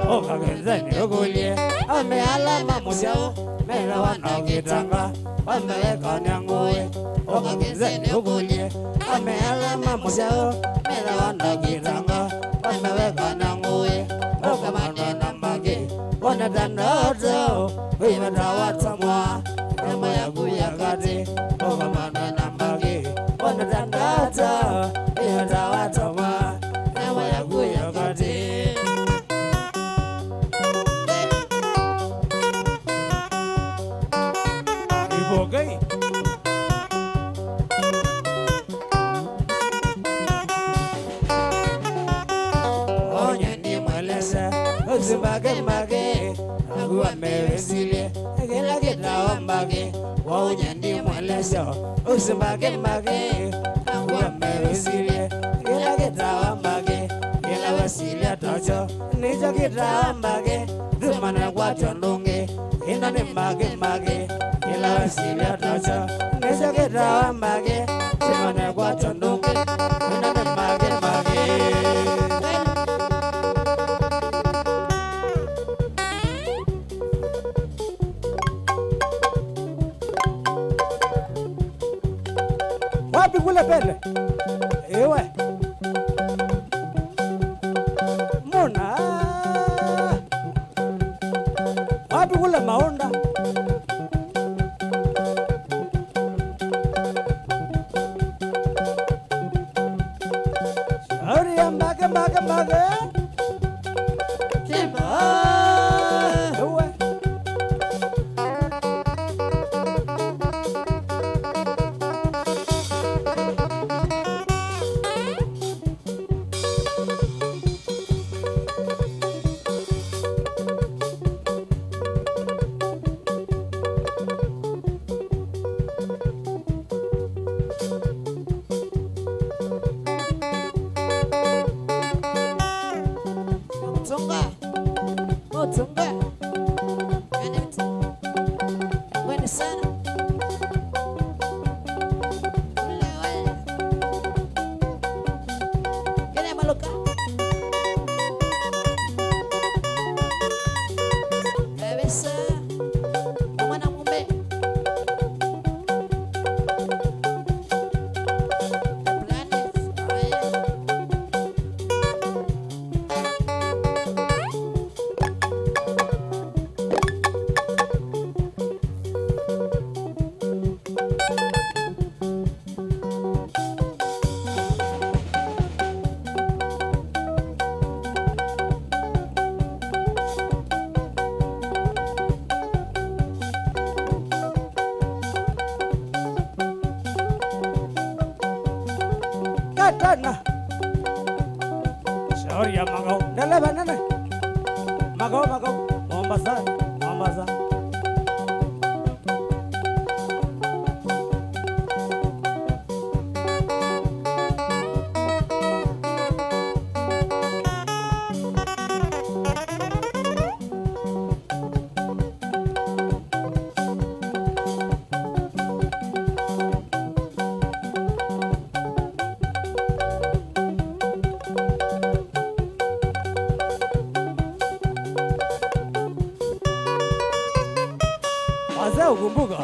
O kagenzeni ogulie Ame alama musiao Mera wana kitanga Wanda eka nyanguwe O kagenzeni ogulie Ame alama musiao Mera wana kitanga Wanda eka nyanguwe O kamanda nambagi Wana tanda oto Wima tawata mwa Kama ya kuya kati O kamanda nambagi Wana tanda oto Wima tawata mwa Kama ya kuya kati Ibogai Onye ni mwelesa Uzibage mbage Agua mewesilie Gela kita ombage Onye ni mwelesa Uzibage mbage Agua mewesilie Gela kita ombage Gela wesilie tocho Nijo kita ombage Dumane kwa chondunge Ina ni mbage Gela wesilie tocho Nijo kita ombage Dumane kwa chondunge Ina ni mbage Wapi kule pele? Ewe. Mona. Wapi kule maonda? Shauri ya mbage. Kimba. Ewe. Tunga Wende sana Kene maluka Kabisa Mwana mumbe Katana Shauri ya magao Daleba nane Magao Mombasa Wazee ukumbuka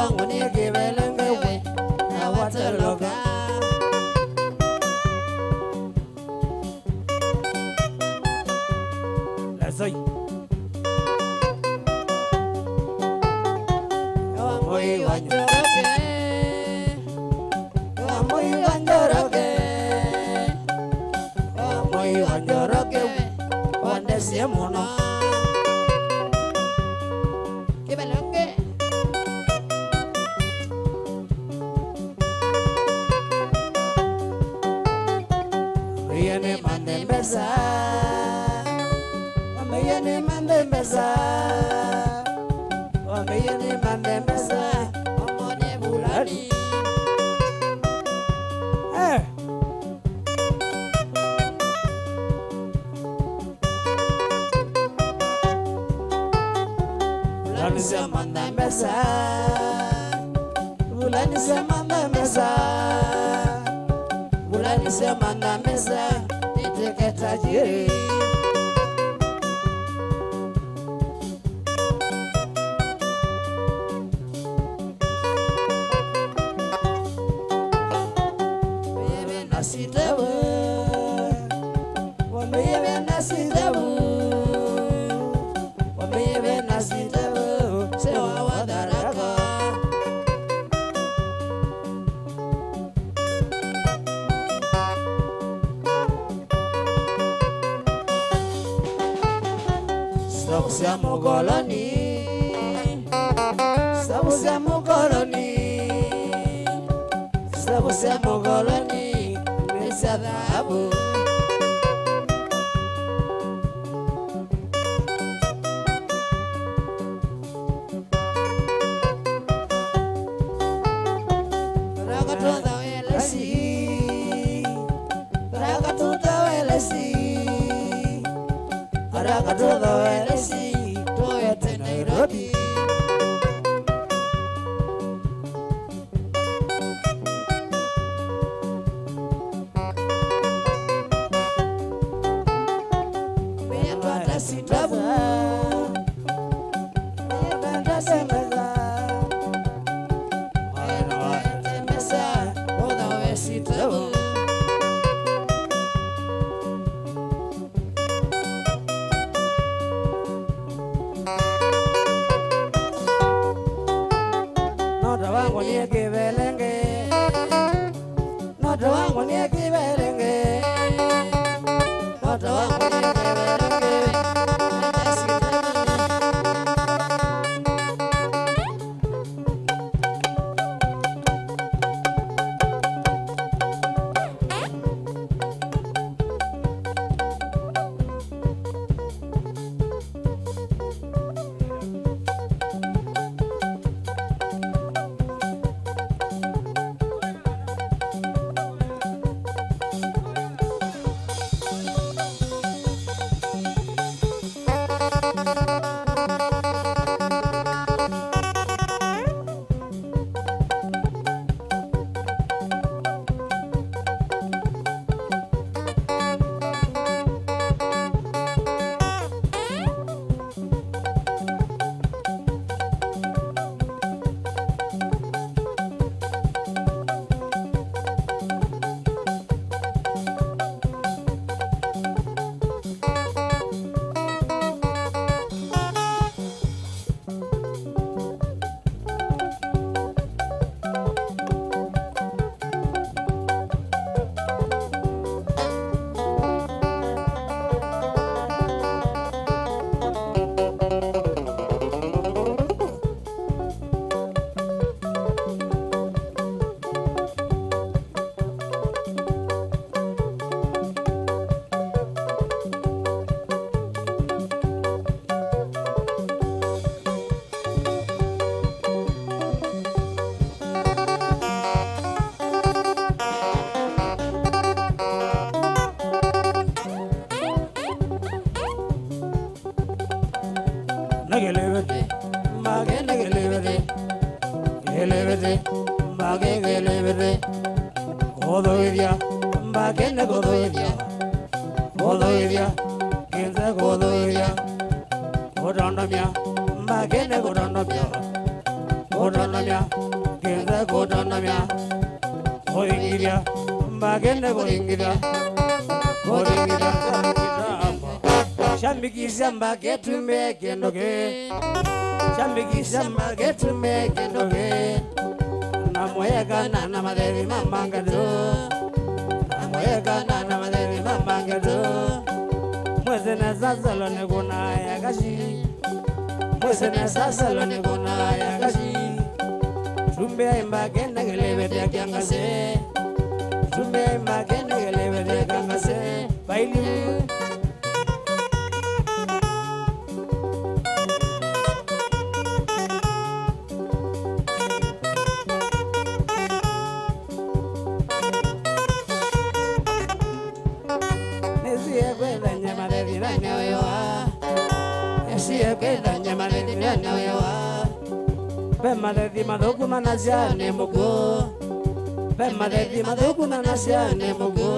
wangu ni kibelenge na watoloka. Lazoi Wamoi wanjoroke Wamoi wanjoroke Wamoi wanjoroke Wandesie mono Kibelenge Yene mande mbesa Yene mande mbesa Yene mande mbesa Omone bulani Bulani se mande mbesa Bulani se mande mbesa Bulani se mande mbesa Niteke tajiri Baby nasitabu Baby nasitabu Baby nasitabu Sewa wadaraka Siamo koloni Siamo koloni Siamo koloni Mesa dhahabu Rakatuta welesi Rakatuta welesi Rakatuta welesi Toyota Nairobi Meatwata sitabu Meatwata semeza Meatwata mesa Oda we sitabu Nota wangu ni kibelenge Nota wangu ni kibelenge Nota wangu ni kibelenge Nagelevete, mage nagelevete, gelevete, mage gelevete, godoidia, mage na godoidia, godoidia, kinza godoidia, godondamia, mage na godondamia, kotonamya kenza kotonamya koringiria mbagende koringiria koringiria shambikisha mbaketume kendoke shambikisha mbaketume kendoke namoyekana na madevi mamangado namoyekana na madevi mamangado mwezene sasalo nikuna yakashi mwezene sasalo nikuna yakashi tumbe imbagende gelebete kyangase tumbe imbagende gelebete kyangase baili Bemadedi madoku manasiane mugo Bemadedi madoku manasiane mugo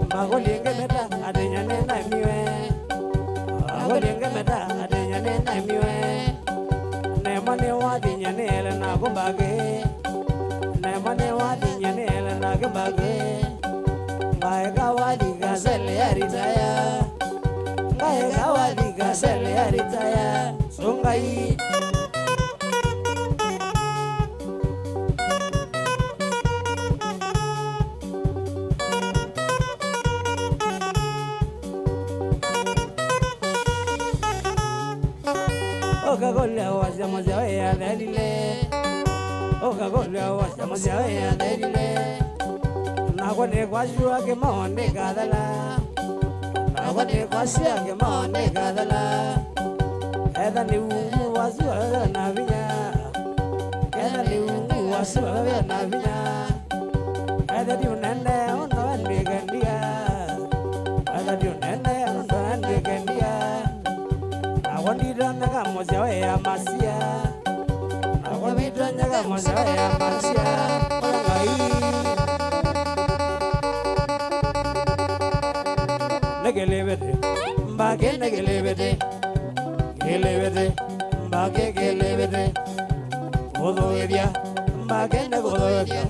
Magolienge meta adenyane na miwe Magolienge meta adenyane na miwe Nemane wadinyane ele na kumbage Nemane wadinyane ele na kumbage Ngaega wadiga sele aritaya Ngaega wadiga sele aritaya Sungai Oka-golea washamozia ya delile Oka-golea washamozia ya delile Nakwane kwashua ke maone kadala Nakwane kwashua ke maone kadala Eda ni ungu wasua na vinya Eda ni ungu wasua na vinya Eda di unende ondo andi kendia Eda di unende ondo andi kendia Awandira kama zao ya masia Awandira kama zao ya masia Negelebede mbage negelebede gelebede mbage gelebede Godoeria mbage ne godoeria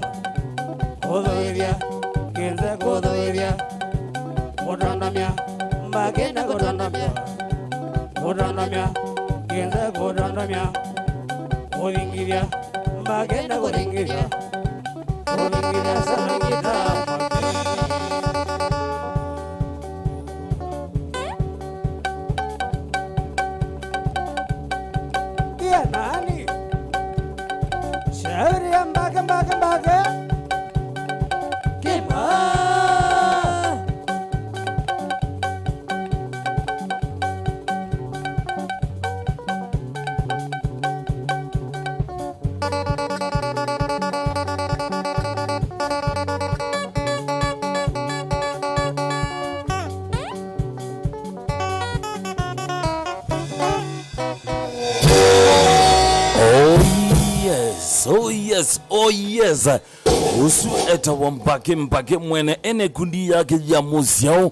Godoeria genza godoeria Godandamya mbage ne godandamya Godandamya genza godandamya Goringiria mbagenda goringiria Goringiria sarangita Iya nani Shauri mbage Kima Oh yes usu eta wambake mwene ene kundi yake ya muziao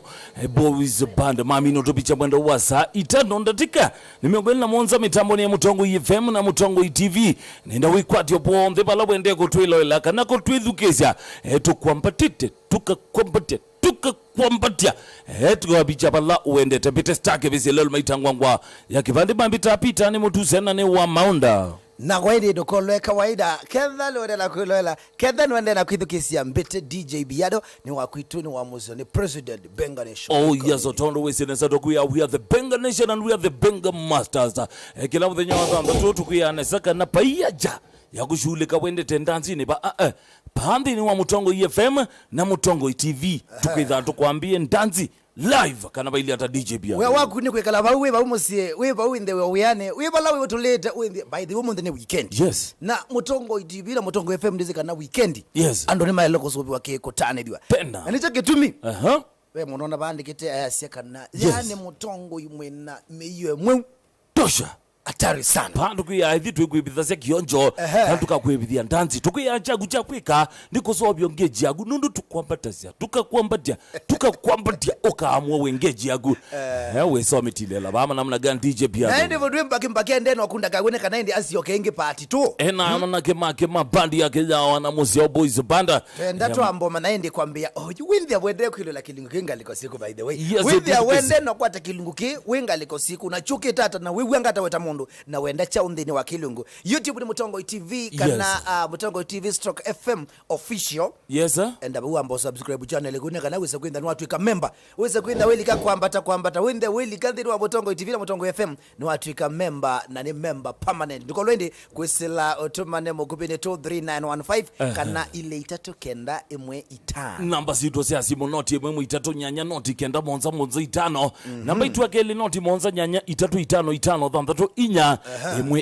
boys band mami notopicha mwendo wa saa itano ndatika nimegweli na monza mitambo ni ya Mutongo FM na Mutongo TV nenda wikwati opombe pala wende kutwilo ilaka na kutwidhukesha tukwambatite tukakwambatia tukawapicha pala uende tepite stake visi lelo maitangwangwa ya kipande bambita pita ni mutu sena ni wa maunda na kwaidi dokolo kawaida kedha lode la kuloela kedha nwende na kwithukisia mbete DJ Biado ni wa kwitu ni wa muzo ni President Benga Nation. Oh yes, Otondo we say nesa we are the Benga Nation and we are the Benga Masters. Kila mwenye nyawa mba tukuya nesaka na paiyaja ya kushulika wende tendanzi ni ba pandi ni wa Mutongo FM na Mutongo TV tukidha tukwambie ndanzi live kana baili ata DJ Biado we waku ni kwekala bawe baumusie we bawe inde we uyane we balawe utuleta by the woman the weekend. Yes, na Mutongo TV na Mutongo FM ndizika na weekend. Yes, ando ni maeloko sobi wake kotane diwa penda ani chake tumi we monona bandi kete ayaseka na yes. Yani Mutongo imwe na meyiwe mwe tosha Hatari sana. Pandu kuya hivi tukwibithasia kionjo na tukakwibithia ndanzi tukuya chagu cha kwika ndiko so byongeji yagu nundu tukwambatasia tukakwambatia okaamwa wengeji yagu we so mitilela bama namna gani DJ pia na ndivyo ndwe mpake ndeno akunda kagwene kana ndi asiyokenge party tu ena manake mabandi yake ya wana Muzio Boys banda ndato amboma naende kwambia you win the wende kwilo la kilungu kinga liko siku by the way yes, win the wende no kwata kilungu ki winga liko siku na chuki tata na wewe ngata weta mundu na wenda cha undini wa kilungu. YouTube ni Mutongo TV kana Mutongo TV / FM official. Yes sir. Enda buambo subscribe channel gune kana wese kwenda ni watu member wese kwenda weli ka kwambata wende weli kadiri wa Mutongo TV na Mutongo FM ni watu member na ni member permanent ndiko lwende kwesela otomane mukupine 23915 kana ile itatu kenda emwe itano namba sito sia simu noti emwe itatu nyanya noti kenda monza itano namba itu akeli noti monza nyanya itatu itano thandatu inya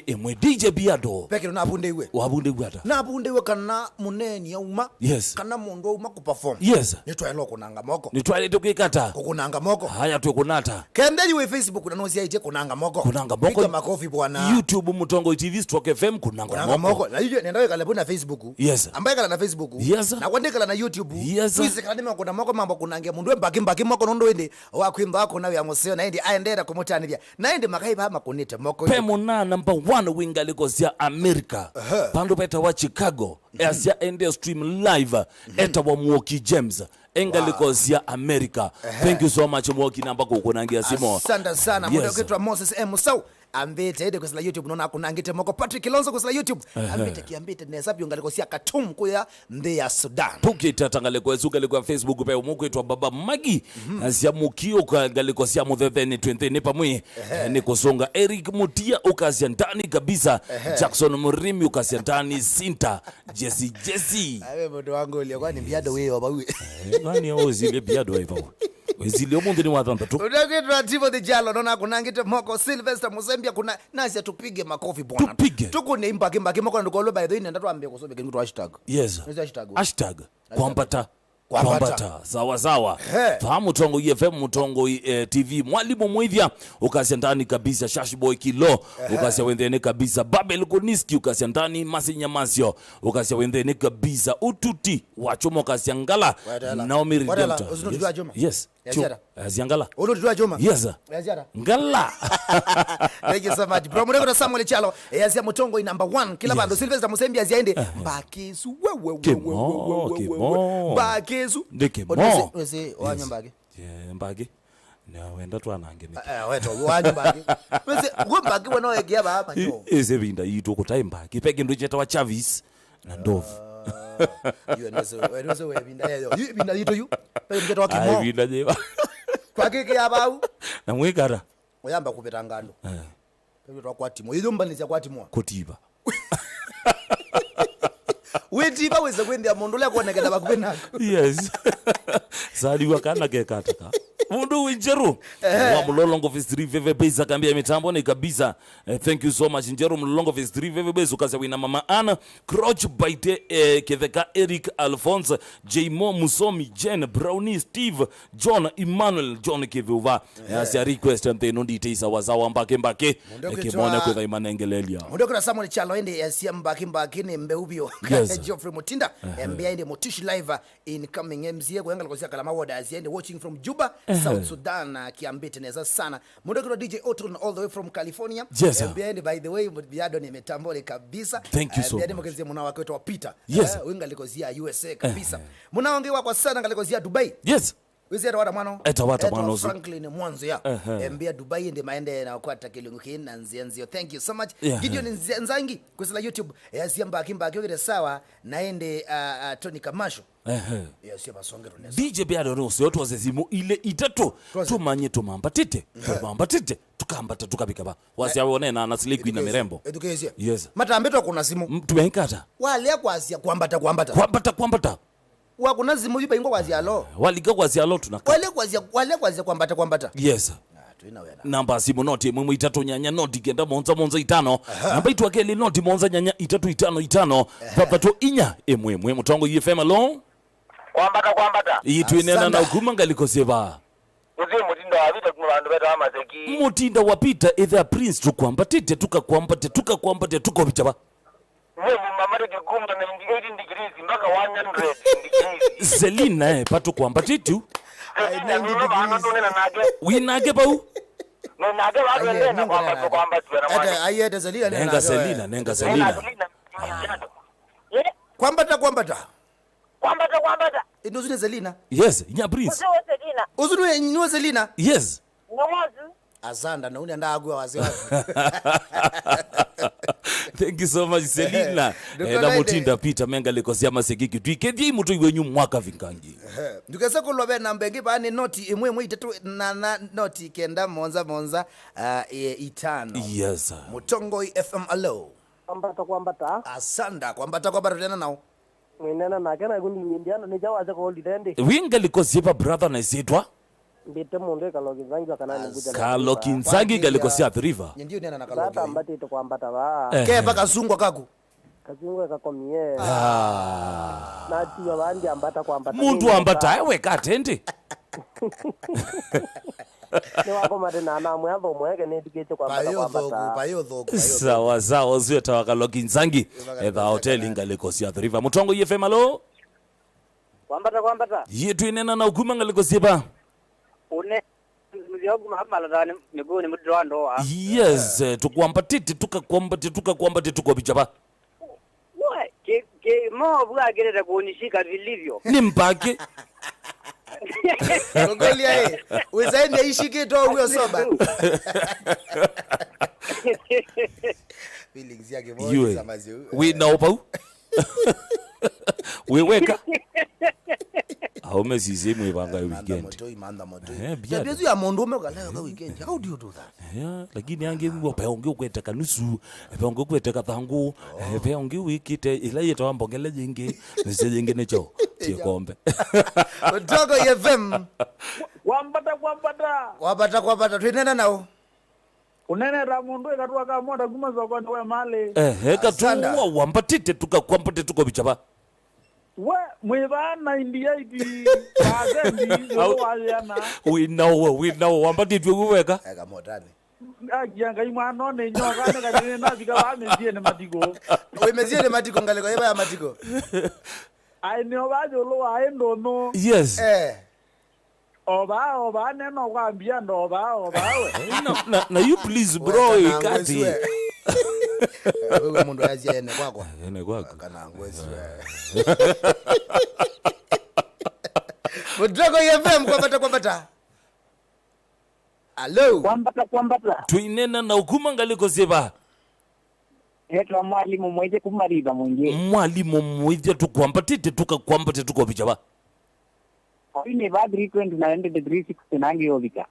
emwe DJ Biado pekero na abunde iwe wabunde gwata na abunde iwe kana muneni yauma yes kana mundu uma ku perform yes nitwaelo kunanga moko nitwaile tukikata kunanga moko haya tukunata kende iwe Facebook na nozi aije kunanga moko piga makofi bwana YouTube Mutongo TV / FM kunanga moko na hiyo nenda weka labuna Facebook yes ambaye kala na Facebook yes na kwandika na YouTube yes tuise kana nime kuna moko mambo kunange mundu mbaki moko nondo ende wakwimba wako nawe ya museo na ende aendera kumutanivya na ende makaiba makunite moko pemona number 1 winga likosia America pando peta wa Chicago asia ende stream live eta wa Mwoki James enga likosia America thank you so much Mwoki namba kukunangia simo asante sana muda kwetu Moses Musau ambete ede kwa YouTube nona kunangite moko Patrick Kilonzo kwa YouTube ambete kiambite nesa byongalikosia Khartoum kuya nde ya Sudan tukita tangale kwa suka kwa Facebook pe umuko etwa baba Magi asia mukio kwa galikosia muthetheni 20 ni pamwe ni kusonga Eric Mutia ukasia ndani kabisa Jackson Murimi ukasia ndani Sinta Jesse awe moto wangu ile kwani Biado wewe bawe nani ozile Biado wewe wezile omuntu ni wathanda tu udaketwa Timothy Jalo nona kunangite moko Sylvester Musembia kuna nasi tupige makofi bwana tukune imbake moko ndiko lo by the way ndatwambia kusobeke ngito hashtag yes hashtag kwambata sawa fahamu Mutongo FM Mutongo TV mwalimu mwivya ukasia ndani kabisa Shash Boy Kilo ukasia wendene kabisa Babel Koniski ukasia ndani Masinya Masio ukasia wendene kabisa Ututi wachomo ukasia ngala Naomi Redemptor yes Aziangala uludwa Juma yes ngala thank you so much bro mureko Samuel Chalo yazia Mutongo number 1 kila bando Sylvester Musembia aziende mbakezu mbakezu ndeke mo wese wanyambage mbage na wenda twanange ni weto wanyambage wese ngombage wona egea baba nyo eze binda yito kutaimba kipeke ndo cheta wa Chavis na Ndovu you know binda yo binda yito yu peke ngeta wakimo ai binda jeba kwa kike ya bau na mwekara oyamba kupeta ngando peke twakwatimo yizo mbanisa kwatimo kotiba wetiba weze kwenda mundu le kuonekana bakupenako yes sadi wakana kekataka mundu winjeru wa Mlolongo Phase 3 veve base akambia mitambo ni kabisa thank you so much Njeru Mlolongo Phase 3 veve base ukaza wina mama Ana Croch Baite Ketheka Eric Alphonse Jmo Musomi Jen Brownie Steve John Emmanuel John Kevuva ya request ante no details wazawa mbake kimona kwa imanengelelia mundu kuna Samuel Chalo ende ya mbake ni mbeubio Geoffrey Mutinda mbia ende Motish live in coming MCA kwa ngalo kwa Kalama Ward asiende watching from Juba South Sudan kiambite neza sana mundu kuna DJ Otron all the way from California mbia by the way Biado ni metambole kabisa thank you so mbia mkenzi muna wake wa Peter winga likozia USA kabisa muna ongewa kwa sana ngalikozia Dubai wizera wada mwana mwana Franklin mwanzo ya mbia Dubai ndi maende na kwa takilungu kina nzianzio thank you so much Gideon Nzangi kusela YouTube yazia mbaki yogere sawa naende Tony Kamasho yasi basongero neza DJ Biado Rose yoto wazezimu ile itatu tumanye tumambatite tukambata tukabika ba wasiaone na nasiliku na mirembo edukezia yes matambeto kuna simu tumenkata wale kwasia kwambata wakuna zimu yupa ingo kwazia lo walika kwazia lo tunaka wale kwazia kwambata yes namba simu noti mwe itatu nyanya noti kenda monza itano namba itu akeli noti monza nyanya itatu itano papato inya emwe Mutongo FM lo kwambata itu inena na ukuma ngalikoseba Uzi Mutinda wapita kuna bantu betu amazeki. Mutinda wapita either prince tukwambatite tukakwambate tukobichaba. Mwe mumamari kikuma na 98 degrees mpaka 100 degrees. Selina patu kwambatitu. Selina nuno bana tunena nage. Winage pau. No nage watu ndena kwamba tuwe na mwana. Hata ayete Selina Nenga Selina. Kwambata. Ndo zine Selina. Yes, nya prince. Uzunwe niwe Selina. Yes. Azanda na uni andagwa wazi. Thank you so much Selina. Na Mutinda Peter menga lekosia masegiki twikethi mutu iwenyu mwaka vingangi. Ndukese kulobe na mbengi bani noti imwe itatu na noti kenda monza itano. Yes sir. Mutongo FM allo. Kwambata. Asanda kwambata tena nao. Mwinena na kena kundi indiana ni jawa acha ko lidende. Winga lekosia brother na isitwa. Mbite munde kalokinzangi kanani nguja. Kalokinzangi galikosia the river. Ndio nena na Tata kalogi. mbati to kwambata ba. Keba kasungwa kaku. Kazungwe kakomie. Na tiwa bandi ambata kwambata. Muntu ambata ewe katende. Ni wako mate na amwe ando mweke ni tikete kwambata. Payo thoku. Sawa zweta wakalokinzangi. Etha hotel ingalikosia the river. Mutongo FM alo. Kwambata. Yetu inena na ukuma ngalikosia ba. Une mziyogu mahamala dani miguu ni mudwa ndoa. Yes, tukwambatite tukakwambate tukobichaba. Wewe ke mo buga gereza kunishika vilivyo. Ni mpake. Ngolia uzaende ishike to huyo soba. Feelings yake moja za mazi. We know pau. We weka. Haume sizimu ibanga weekend. Manda moto. Biazu ya mondume ukaleo ka weekend. How do you do that? Yeah, lakini ange wapaonge ukweteka nusu, wapaonge ukweteka thangu, wapaonge wikite ila yeto ambongele jingi, nise jingi necho. Tio kombe. Mutongo FM. Kwambata twinena nao. Unene ramundu ikatuwa kamoda gumaza kwa ndowe male. Katuwa wambatite tukakwambate tukobichaba. We mwivana indiaiti kazendi yo waliana. We know wambatite kuweka. Ega modani. Akianga imano ne nyoka ne kadine na fika wa mezie ne matiko. We mezie ne matiko ngaleko yeba ya matiko. Ai ne obajo lo aendo no. Yes. Oba ne no kwambia ndo oba we. Na you please bro ikati. Wewe mundu azia ene kwako. Ene kwako. Kana ngwezi. Mutongo FM kwambata. Hello. Kwambata. Tuinena na ukuma ngaliko seba. Hetwa mwalimu mweje kumaliza mwingi. Mwalimu mweje tukwambatite tukakwambate tukobichaba. Ini ba 320 na 360 nangi yobika.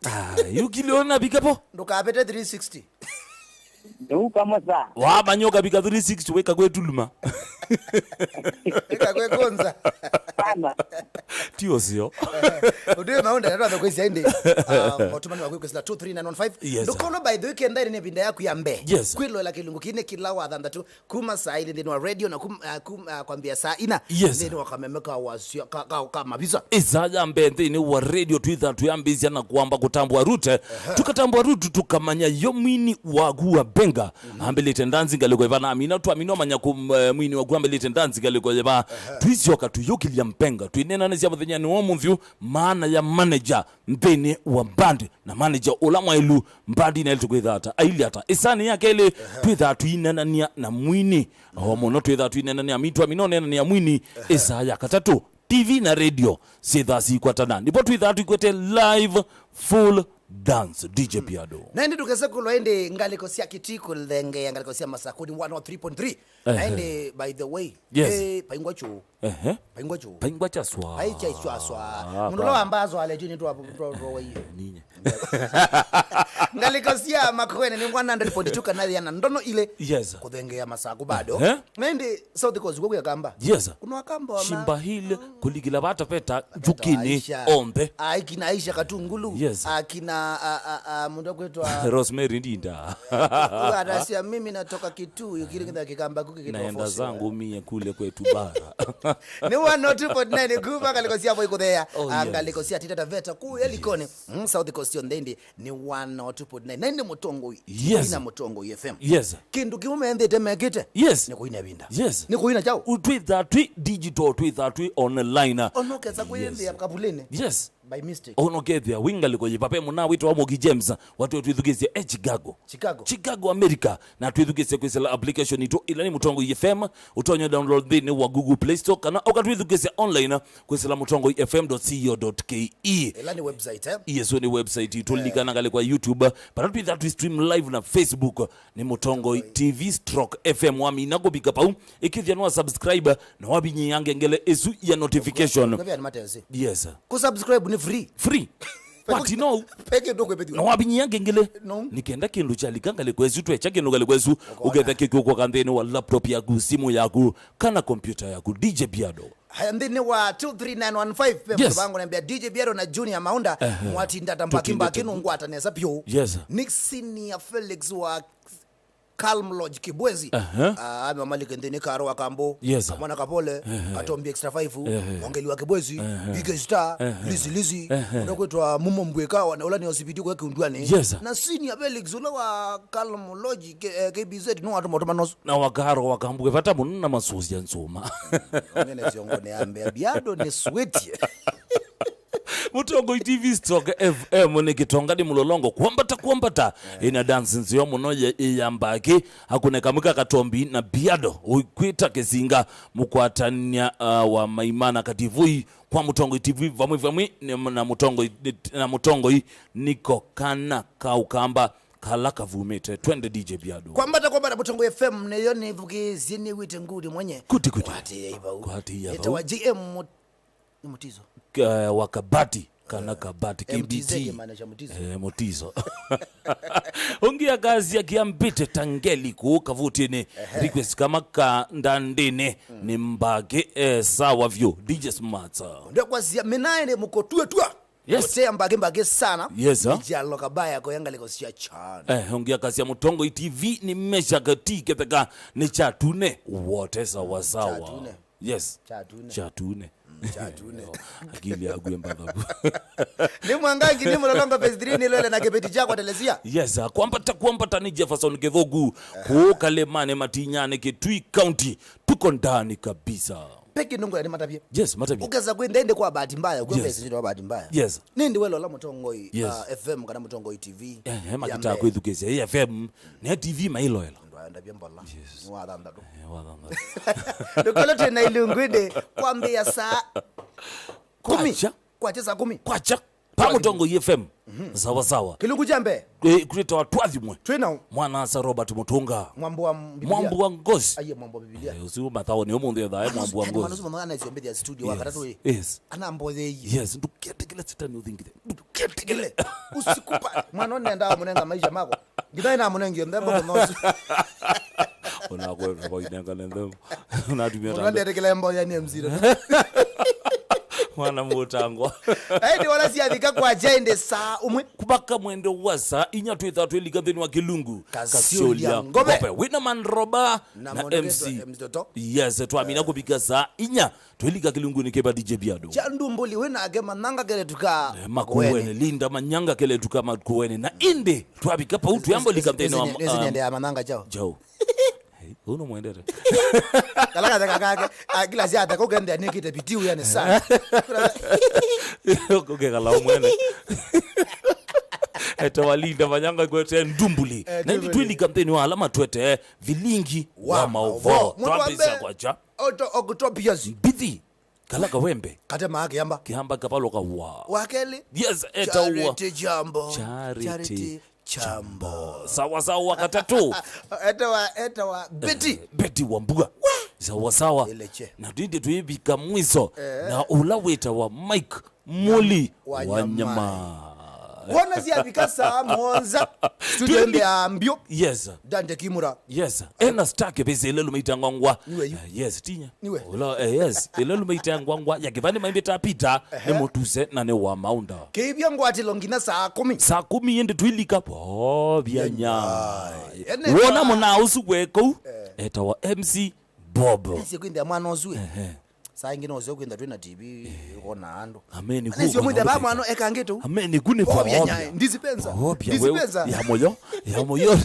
Yukiliona bikapo? Ndukapete 360. Ndio kama saa. Wabanyoka bika 360 weka kwetu luma. Eka kwe konza. Sana. Tio sio. Udiwe maunda natoa kwezi ende. Otumani wakwe kwezi la 23915. Ndukono by the weekend ndari ne binda yaku ya mbe. Yes. Kwilo la kilungu kine kilawa dhanda tu. Kuma saa ili ndini wa radio na kwambia saa ina. Yes. Ndini wakamemeka wasio kama visa. Izaya mbende ni wa radio tuitha tuyambizia na kuamba kutambua rute. Tukatambua rute tukamanya yomini waguwa benga. Ambelete ndanzi galiko ivana amina tu amino manya kumwini waguwa ambelete ndanzi galiko ivana. Tuizioka tuyokilia mpenga. Tuinena nezi ya ni wamuvyu maana ya manager mbene wa band na manager olamwa ilu mbandi na ilituku idhata aili hata isani yake ili tuitha tuinena na mwini wamono tuitha tuinena ni amitu aminone ni ya mwini isa ya katatu TV na radio sidha si kwa tana nipo tuitha tuikwete live full dance DJ Piado naende tukese kulo ende ngaliko siya kitiko lenge ngaliko siya masakuni 103.3 naende by the way yes. Paingwa chu paingwa cha swa paicha iswa swa munulo ambazo alejini tu hapo ninya ngalikosia makwene ni 100.2 kanali yana ndono ile Yes. kuthengea masaku bado mendi South Coast kwa kamba Yes. kuna wakamba wa Shimba hile kuligila bata peta jukini ombe akina Aisha Katungulu Yes. akina mundu kwetwa Rosemary Ndinda Anasia mimi natoka Kitui kile kikamba kuki kitu naenda zangu mie kule kwetu bara ni 102.9 kuva kalikosia boy kuthea angalikosia tita veta ku elikone South Coast on ndi ni 102.9 nende mutongo ina mutongo FM yes kindu kiumendete mekite yes ni kuina binda yes ni kuina chao utwitha twi digital twitha twi online onokeza kuyendea kabulene yes by mistake onokethia wingaliko yipape muna wito wa Mogi James watu twithukisie Chicago America na twithukisie kwisela application ito ila ni mutongo FM utonyo download thini wa Google Play Store kana okatwithukisie online kwisela mutongo fm.co.ke ila ni website yes ni website itulikana ngale kwa YouTube but twitha twi stream live na Facebook ni mutongo TV/FM wami nako bika pau ikithia no subscribe na wabinyi yange ngele esu ya notification yes kusubscribe ni free What you know peke ndo kwebeti no wabinyi ngengele No. nikenda kindu chalikangale kwezu twecha kindu gale kwezu ugetha kiko kwa kantheni wa laptop yaku simu yaku kana computer yaku DJ Biado haya ndini wa 23915 pe Yes. bango nambia DJ Biado na Junior Maunda mwati ndata mbakimba kinungwa ataneza pyo Yes. Nixini ya Felix wa Calm Lodge Kibwezi amemalike ndini karo wa kambo Yes. mwana kapole katombi extra 5 wangeli wa Kibwezi Big Star Lizi unakwetwa mumo mbweka wanaola ni hospitali kwa kiundwani Yes. na sini ya Felix ula wa Calm Lodge KBZ no watu motomanoso na wakaro wakambuke pata munna masuzi ya nsoma ngene ziongone ambe Biado ni sweet mutongo TV Stock FM ni kitonga di mulolongo kuambata ina dance nziyo muno yambaki hakuneka muka katombi na Biado ukwita kesinga mukwatania wa maimana kativui kwa mutongo TV vamwe na mutongo niko kana kaukamba kala kavumete twende DJ Biado kwambata mutongo FM neyo nivukizie ni wite ngudi mwenye kuti kwati ya ita wa GM Mutizo wakabati kana kabati KBT Mutizo ungia gazi ya kiambite tangeli ku kavutini request kama ka ndandine ni mbage sawa vyo DJ Smart ndio kwa zia minaye mukotue tua Yes. Kotea mbage sana Yes, huh? Nijalo kabaya kwa yanga likosia chana ungia gazi ya mutongo TV ni mesha katike peka ni chatune wote sawa Chatune. Yes Chatune akili ya guembadhabu ni mwangangi ni mulolongo phase 3 ni lele na kebeti chako telesia yes kwambata ni Jefferson Gedhogu kukalemane matinyane Kitui County tuko ndani kabisa peki nungu ya ni matapia yes matapia ukeza kwenda ende kwa bahati mbaya kwa pesa ndio bahati mbaya yes nindi welo la mutongo Yes. FM kana mutongo TV makita kwithukese FM na TV mailoela ndo byambola Yes. wadanda tu wadanga ndokolo tena ilungwide kwambia saa 10 kwa saa 10 kwacha pamutongo FM sawa kilungu jambe kuleta watwathimwe twina mwana asa Robert Mutunga mwambo wa Biblia mwambu wa ngozi aye mwambo wa Biblia usiu mathao ni omunde thae mwambu wa ngozi manozo mwana izombe ya studio wakatatu yes ana mbole yes nduketekele sitani uthingire ketikele usikupa mwana nenda munenga maisha mako ngidai na munengi ndembo kunozi onakwe boinenga nendemo unatumia mwana nderekele mboya ni mzira mwana mutangwa ndi wala siathika kwa jende saa umwe kubaka mwendo wasa inya twitha twelika thini wa Kilungu Kasiolia Ngobe. wina man roba Na na Mondo MC Geto, MC Doto. yes twamina kubika saa inya twelika Kilungu ni keba DJ Biado chandumbuli wena age mananga kele tuka makuwene linda manyanga kele tuka makuwene na inde twabika pa utu yambo likamtheni wa nende ya mananga chao Joe uno mwendere kalaka kakake kila siata ko gende nikite bitiu yani sana kugekala mwene etawalinda manyanga kwete ndumbuli na ndi twilika mtheni wa alama twete vilingi wa maovo twambisa kwacha oto okutopias bithi kalaka wembe kate maake yamba kihamba kapaloka wa wakeli yes eta wa charity jambo Charity jambo sawa katatu eta wa beti wa mbuga sawa Eleche. na twinde twibika mwiso na ulaweta wa Mike Muli Wa wa nyama Wona si abikasa monza. Studio mbe ambio. Yes. Dante Kimura. Yes. Ena stake bese lelo meitangwa ngwa. Yes, tinya. Niwe. Ola yes. Lelo meitangwa ngwa yakivani maimbeta pita nemotuse na ne wa maunda. Kebya ngwati longina saa 10. Saa 10 yende twilika po byanya. Wona mona usuweko. Eta wa MC Bobo. Sikwenda mwana ozwe. Saa ingine ozwe kwenda twena TV kona ando. Ameni ku. Sio mwenda ba mwana ekangeto. Ameni kune po. Ndizipenza. Ndizipenza. Ya moyo.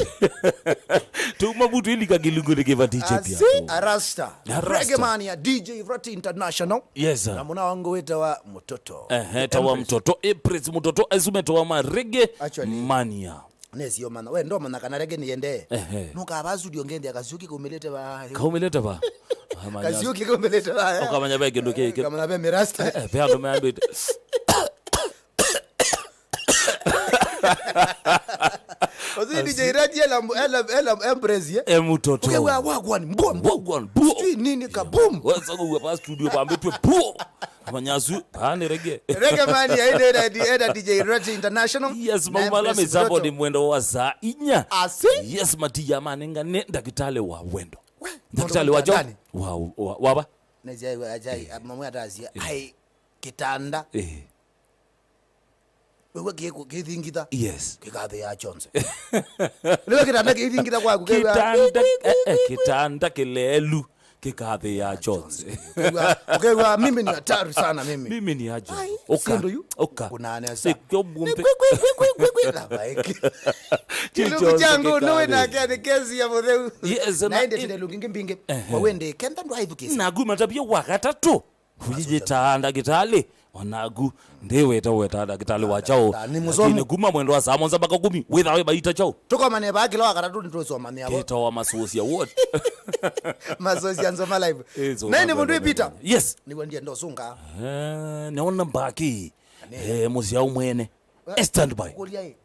Tuma butu ilika gilungu deke DJ pia. Arasta. Reggae Mania DJ Vrati International. Yes. Na mwana wangu weta wa mtoto. Tawa mtoto. Prince mtoto azumeto wa ma Reggae Mania. Nesi yo mana we ndo mana kana reggae niende. Nuka abazudio ngende akazuki kumeleta ba. Kaumeleta ba. Kazuki kumeleta ba. Okamanya bege ndoke. Kama na be mirasta. Pia ndo meando. Ozi DJ Radio ela embrace mtoto. Okay wagwan mbon. Nini ka boom. Waza ku pa studio pa mbetwe po. Amanyazu pane reggae. Reggae Mania ida DJ Radio International. Yes, mamala mezabo ni mwendo wa za inya. Yes, matiya manenga ne ndakitale wa wendo. Ndakitale wa jo. Waba. Ajai mama atazi ai kitanda. Wewe kithingitha. Yes. Kikathe ya Johnson. Lewe kitanda kithingitha kwaku. Kitanda kilelu. Kikathe ya Jones. Okay, mimi ni hatari sana mimi. Mimi ni aje. Oka. Kuna anasa. Sikyo bumpe. Kilugu changu nowe na kene kezi ya modeu. Yes. Naende tine lungingi mbinge. Wawende kenda ndo haivu kesi. Nagu matabia wakatatu. Hujije taanda kitale. Wanagu ndewe weta kitale wachao. Lakini guma mwendo wa saa monza baka 10 withawe baita chao. Tuko mane bagilo wakatatu nitosoma mani abo. Keta wa masosi ya what? Masosi anzoma live. Nani mundu ipita? Yes. Niwe ndiye ndo sunga. Naona mbaki. Muzi ya umwene. Stand by.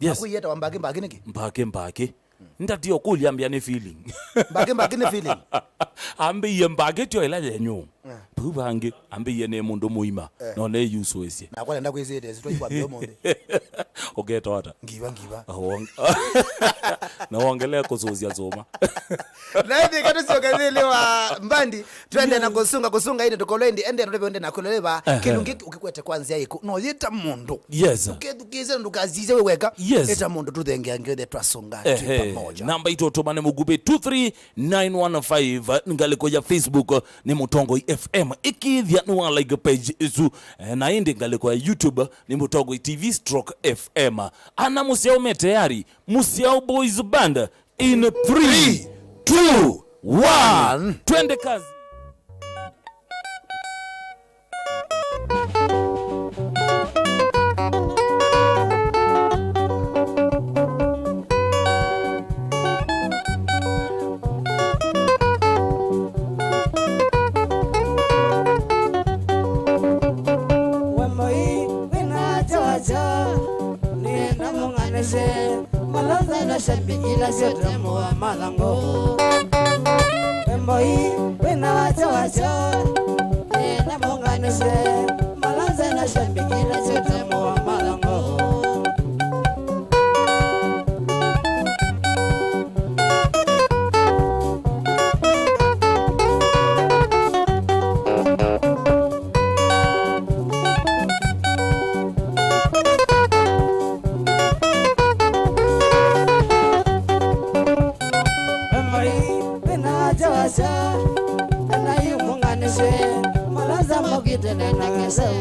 Yes. Akuyeta wa mbaki niki? Mbaki. Ndatio kuliambia ne feeling. Mbaki ne feeling. Ambe ye mbaki tyo ila yenyu. Bubange ambe ye ne mundu muima. No ne yuso esi. Na kwale ndakwizede sitwa byo monde. Ogeta wata. Ngiba. Na wangelea kuzozia zoma. Naende kato siokanele wa mbandi twende na kusunga ine tukolendi ende ndo na kuleleba kilungi ukikwete kwanza yiko no yeta mundu. Yes. Ukize ndukazize weweka yeta mundu tuthenge ngede twasunga pamoja. Namba ito mane mugube 23915 ngaliko ya Facebook ni Mutongo FM ikithia no like page izu na indi ngaliko ya YouTube ni Mutongo TV/FM ana musiao tayari musiao boys band in 3 2 1 twende kazi. Malanza na shambikila shetamo wa malango. Mboi wena wacha nena monganese. Malanza na shambikila shetamo wa malango.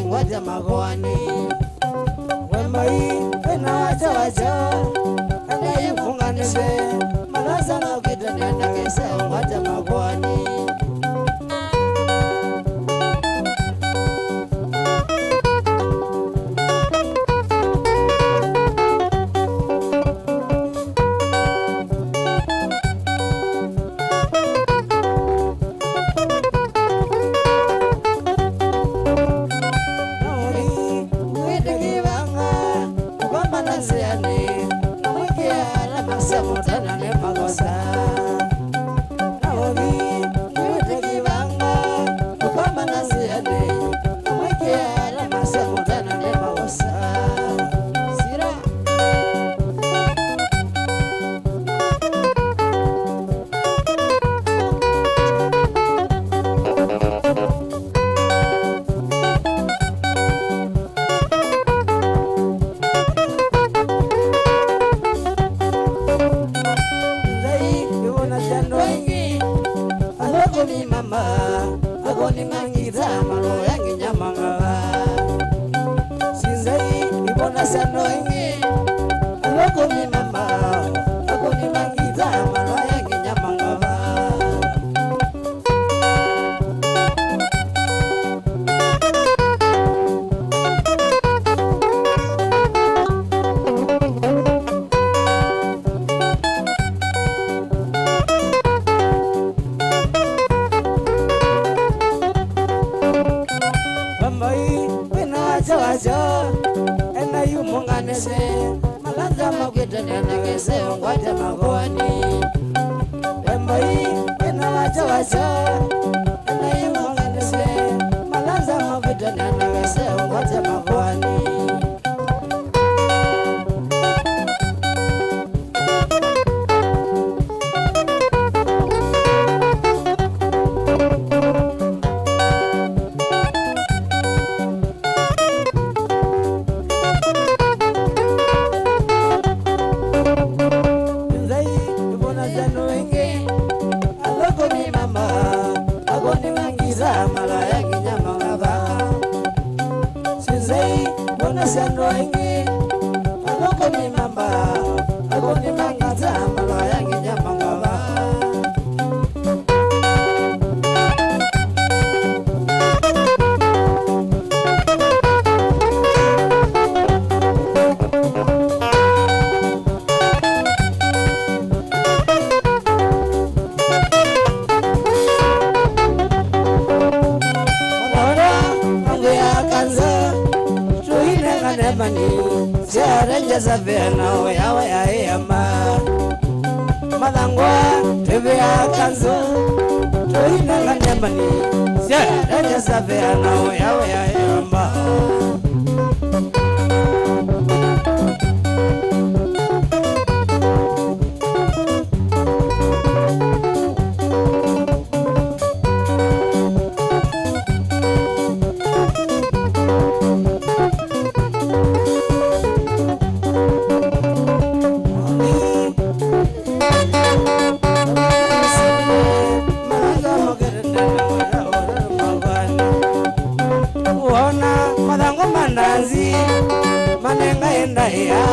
Waja magwani wembai wena wacha ana yufunganise malaza na ukitane na kesa waja magwani. Naomi agoni mangita malo yangi nyamanga sinzai ibona sano ingi agoni mama agoni mangita malo yangi nyamanga ena yumunganese malanza makwita nenegese ngwate magwani embai ena wacha ena yumunganese malanza makwita nenegese ngwate magwani Zavena yawe ayama madangwa tebe akanzo toina kanyamani sia zavena yawe ayama manenga enda ya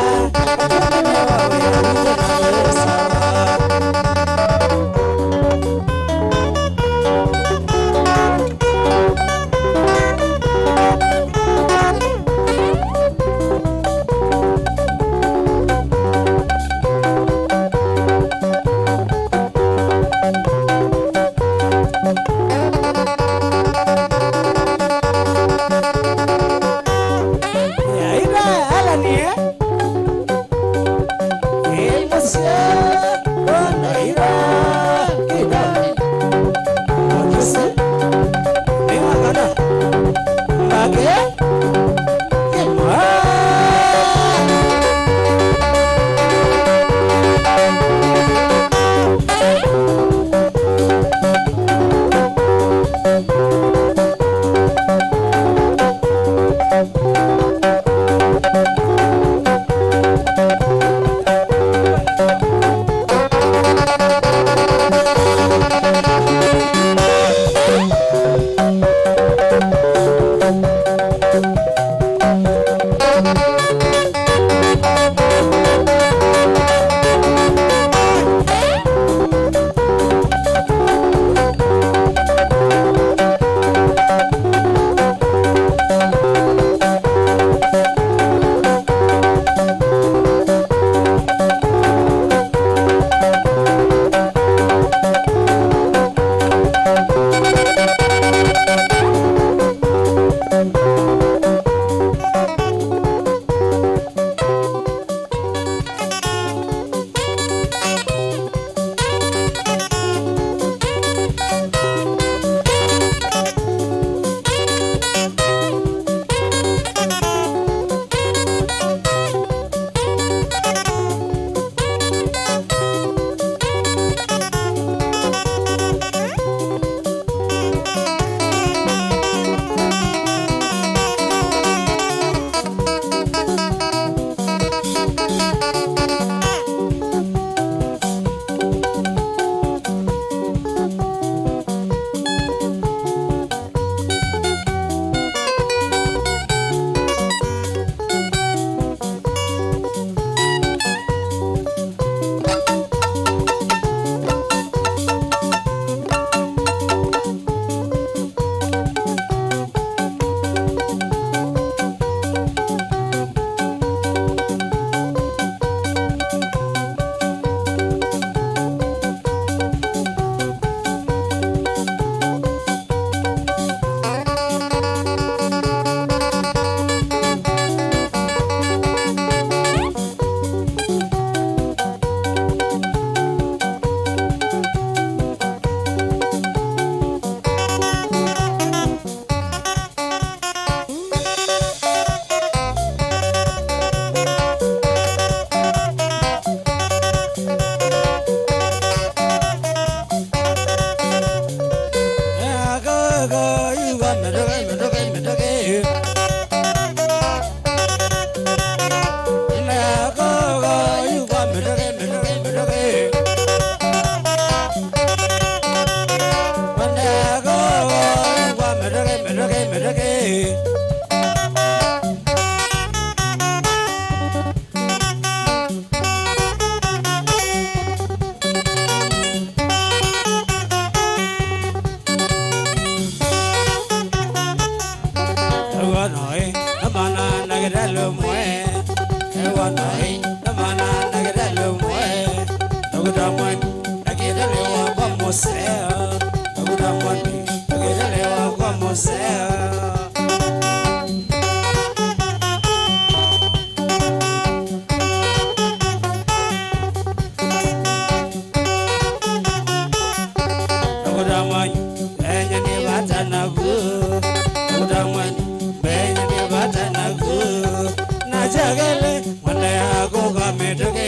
you got me together.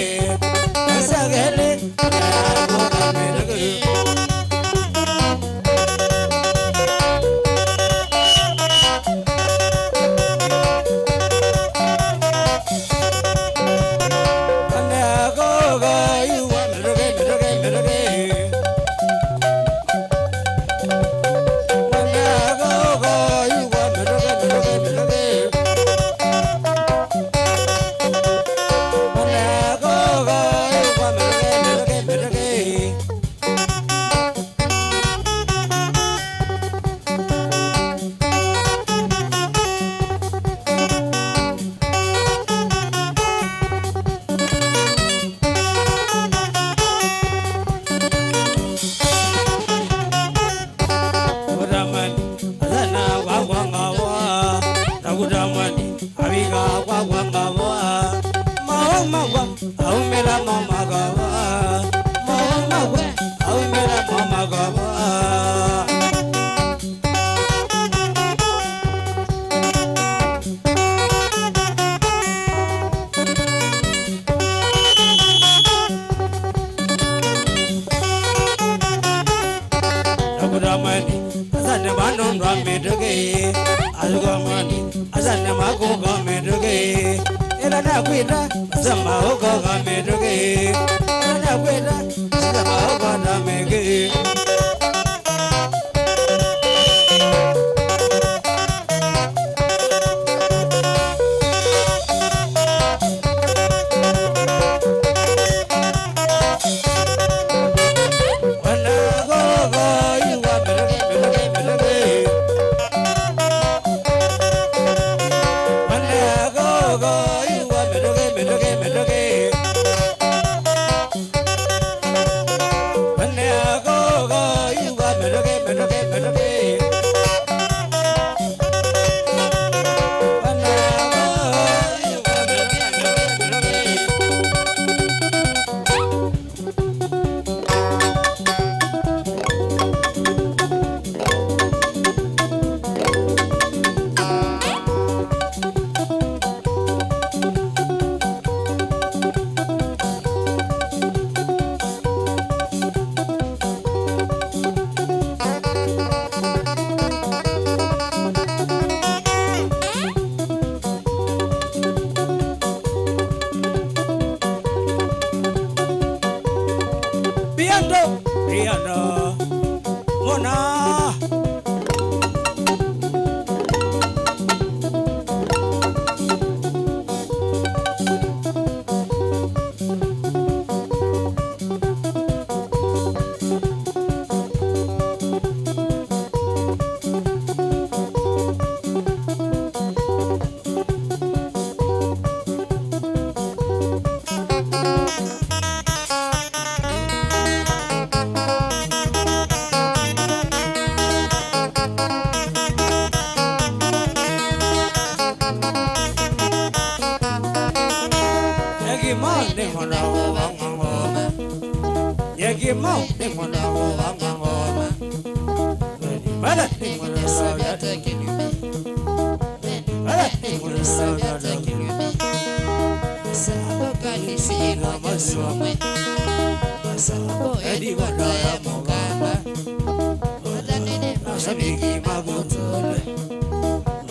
mashabiki magotole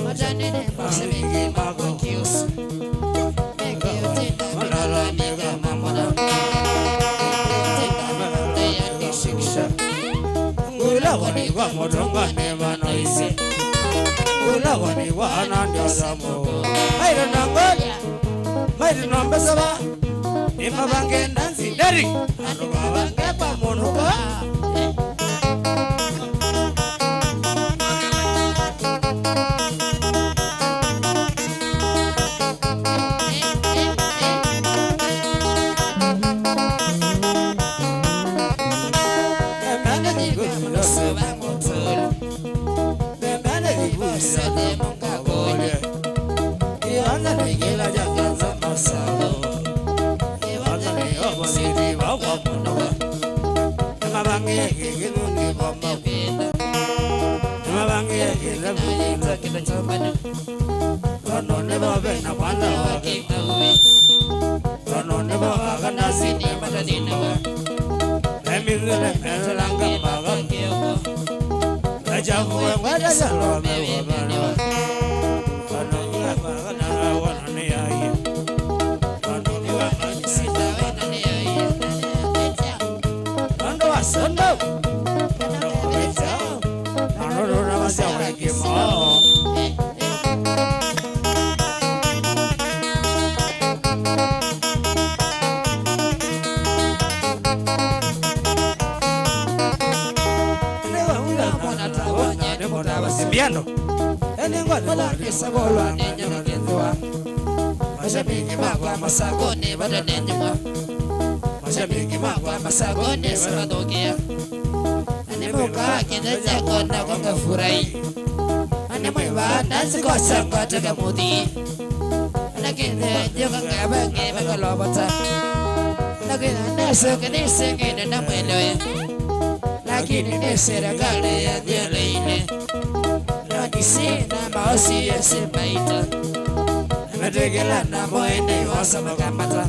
Majanine mashabiki magokius Meki utinda malala mega mamona Ulawani wa motonga neva noise Ulawani wa ananya zamo Mairo nangoja Mairo nambasaba Ima bange nansi dari Anu babange pa monuka Simbiando Enengwa kisa bolwa Nenyama kendwa Mashabiki magwa masagone Bada nenyama Mashabiki magwa masagone Samadogea Anemuka kida jako na konga furai Anemuiwa nasi kwa sangwa Taka mudi Anakinde Joka kabange Baka lobata Nakina naso kanise Kina namweloe Lakini nesera gale ya diele ile Kisina maosi ya simaita Nategela na moene wasa makamata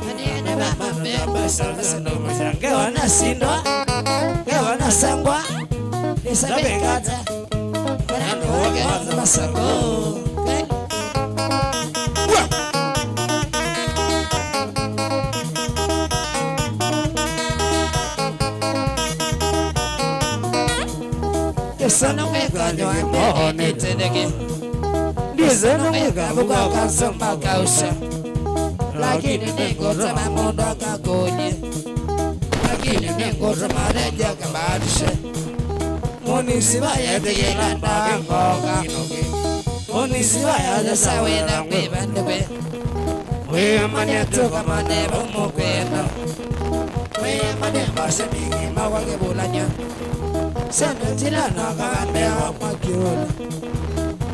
Aniene mama mbeba Salsa ndo mshange wana sindwa Gewana sangwa Nisa begata Wanano wage wanza masango Sana mweganyo ane tedeke Dizana mwega buka kasoma kausha Lakini nengo tama mondo kakonye Lakini nengo tama reja kabadishe Moni sibaya tegela na ngoga Moni sibaya jasawe na kwebandewe Wea mane toka mane bomo kwena Wea mane mbase mingi mawage bulanya Sana tina na kabambe wa makiona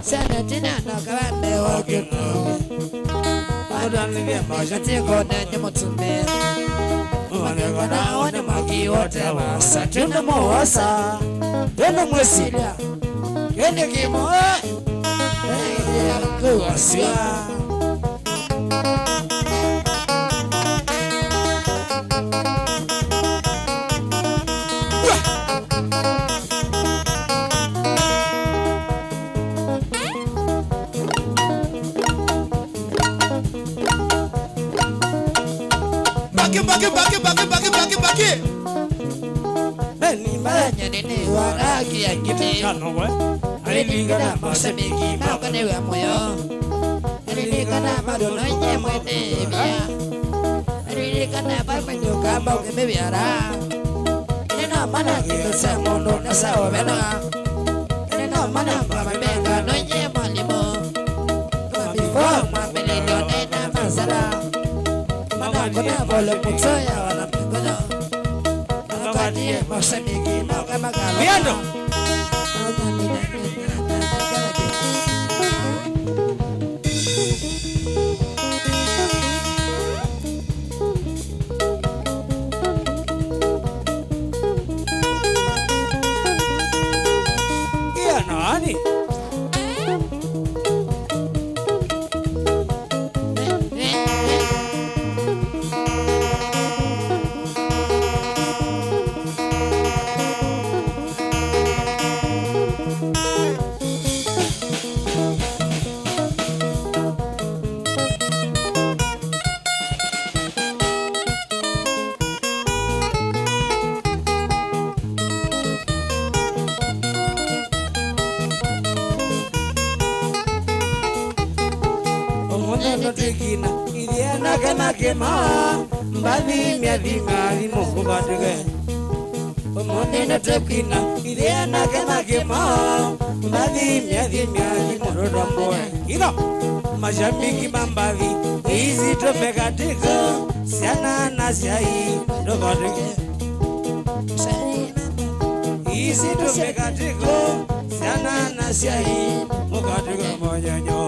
Sana tina na kabambe wa kinoge Madani vya maja tiko nene mutume Mwanega na one maki wote wasa Tuna mwasa Tuna mwesilia Kene kimo Kene kuwasia Baki. Beni mbanya nini waraki ya ngiti. Alilingana masemiki makane wa moyo. Alilingana madono nye mwene bia. Alilingana barmenyo kamba ukeme biara. Nena mana kito sa mono na sa ovena. Nena mana mama benga no nye mwalimo. Before mwambelilio nena mazara. Kuna bole kutoya wanapigana Nakadie masemiki makamagala Miando Iya nani no tekina idiana kana kema mbadi miadi mali mo badge omonde no tekina idiana kana kema mbadi miadi mo rodombo ino majambiki mambavi easy to megatika siana na sai no badge easy to megatika siana na sai mo badge moyanyo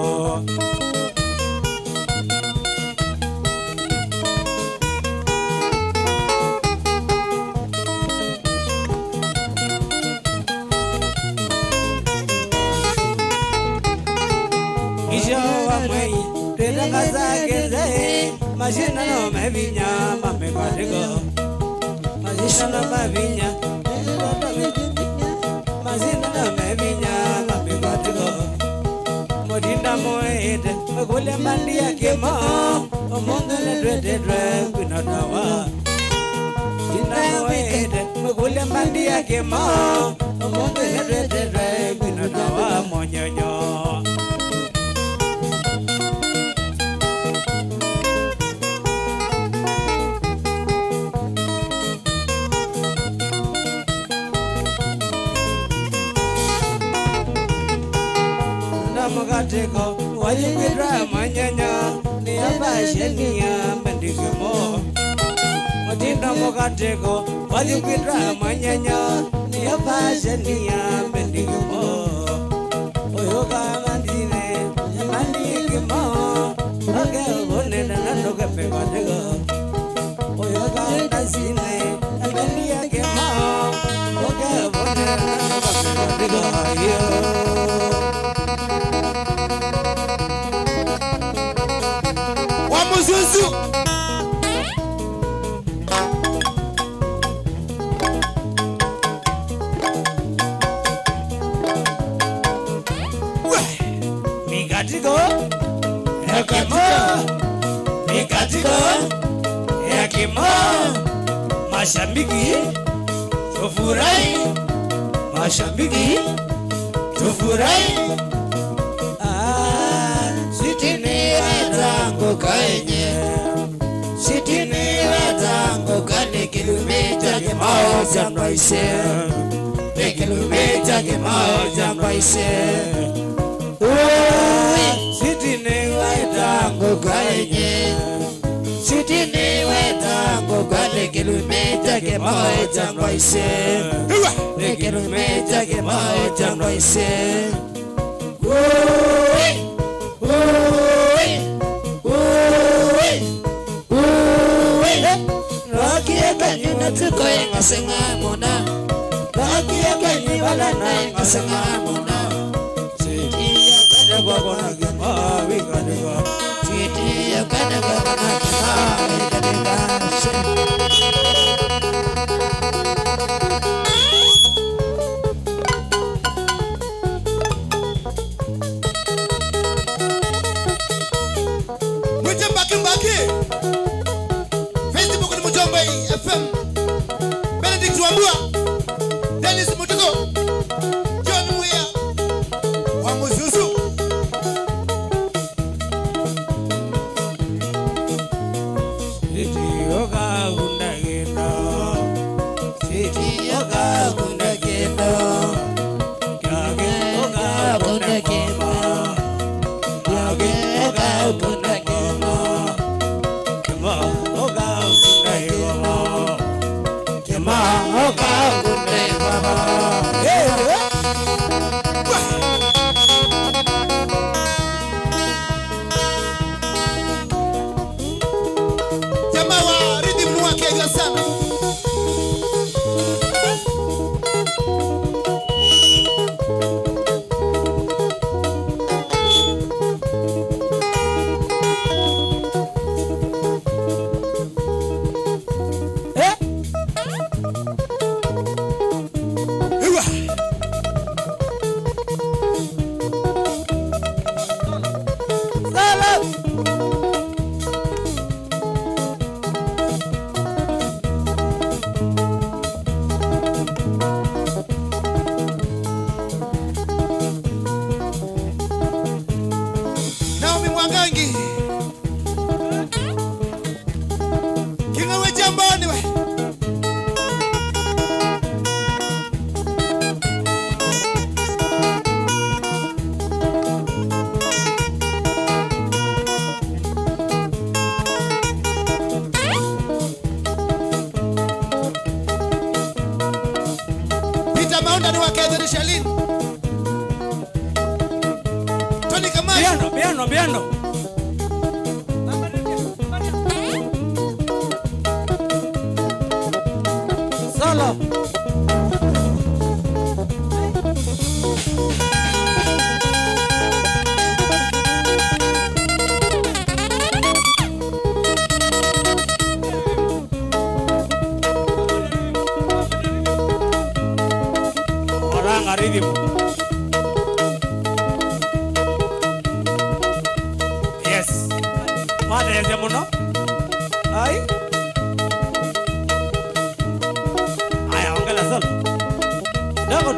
Majina no mevinya mame kwadigo Majina no mevinya Majina no mevinya mame kwadigo Modinda moede magule mandi yake mo Omonga na dre kunadawa Dinda moede magule mandi yake mo Omonga na dre kunadawa monyonyo Mogateko walipira manyanya ni abashenia mendigemo Modinda mogateko walipira manyanya ni abashenia mendigemo Oyoga mandine mandigemo Oge bonena nanoge pegatego Oyoga ndasine mandigemo Oge bonena nanoge pegatego Zuzu Mikatiko Yakimo Mashambiki Tufurahi Mashambiki Tufurahi Sitini watango kaenye Sitini watango kane kilomita kimoja mbaise kilomita kimoja mbaise Sitini watango kaenye Sitini watango kane kilomita kimoja mbaise kilomita kimoja mbaise Tuko yang senga mona Lagi akan wala na yang senga mona Siti kada gona gema wi kada Siti kada gona gema wi kada Mbaki Facebook ni Mujomba FM Wambua Dennis Mutiko John Muya Wamuzuzu Siti yoga undagendo Siti yoga undagendo Kage yoga undagendo Kage yoga undagendo Kema yoga undagendo Kema yoga undagendo Biano. Solo. Orang aridimu. Yes. Mana yang dia mau? Ay. Ay, angkat asal. Dah kau.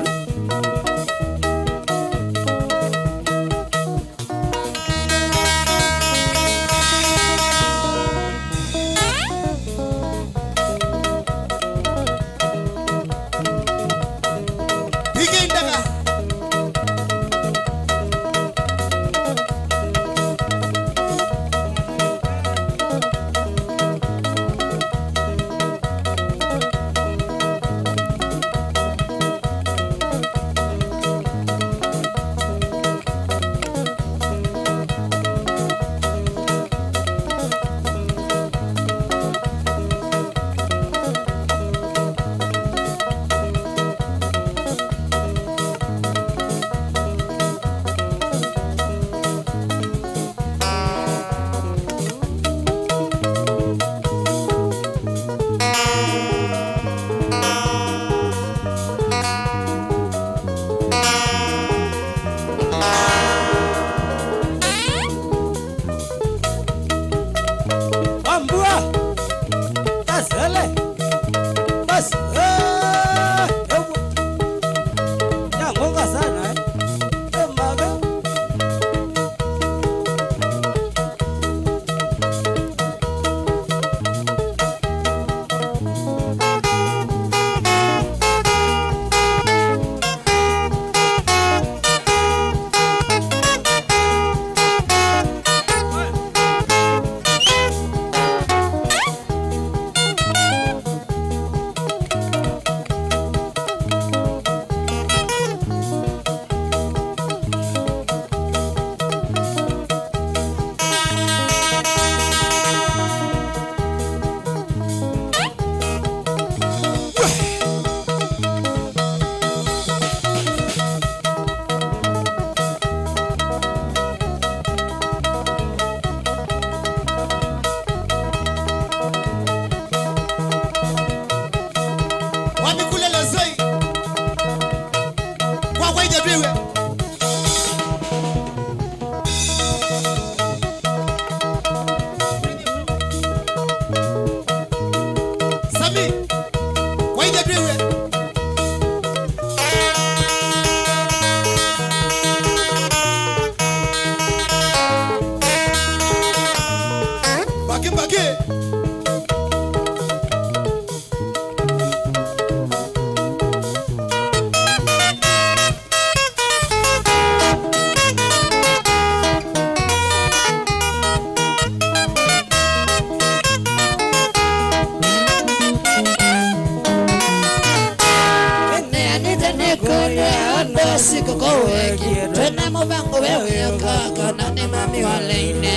siku koweki twena mubango wewe kaka nani mami waleine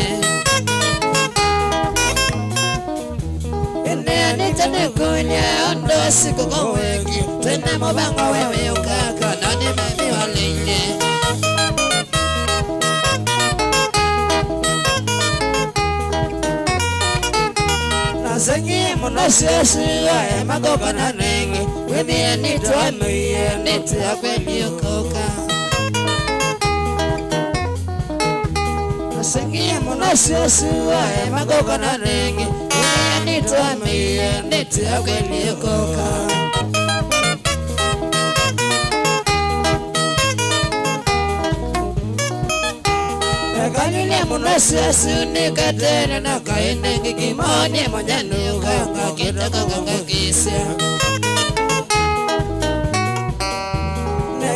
ene anitane kunya ondo siku koweki twena mubango wewe kaka nani mami waleine Nasengi monosiasi ya magoka na nengi Wimi ya nitu anuye nitu ya kweli yokoka Nasengi monosiasi ya magoka na nengi Wimi ya nitu anuye nitu ya kweli yokoka Kanile monosiasi unikatene na kaine kikimoni mojanu kanga kitaka kanga kisya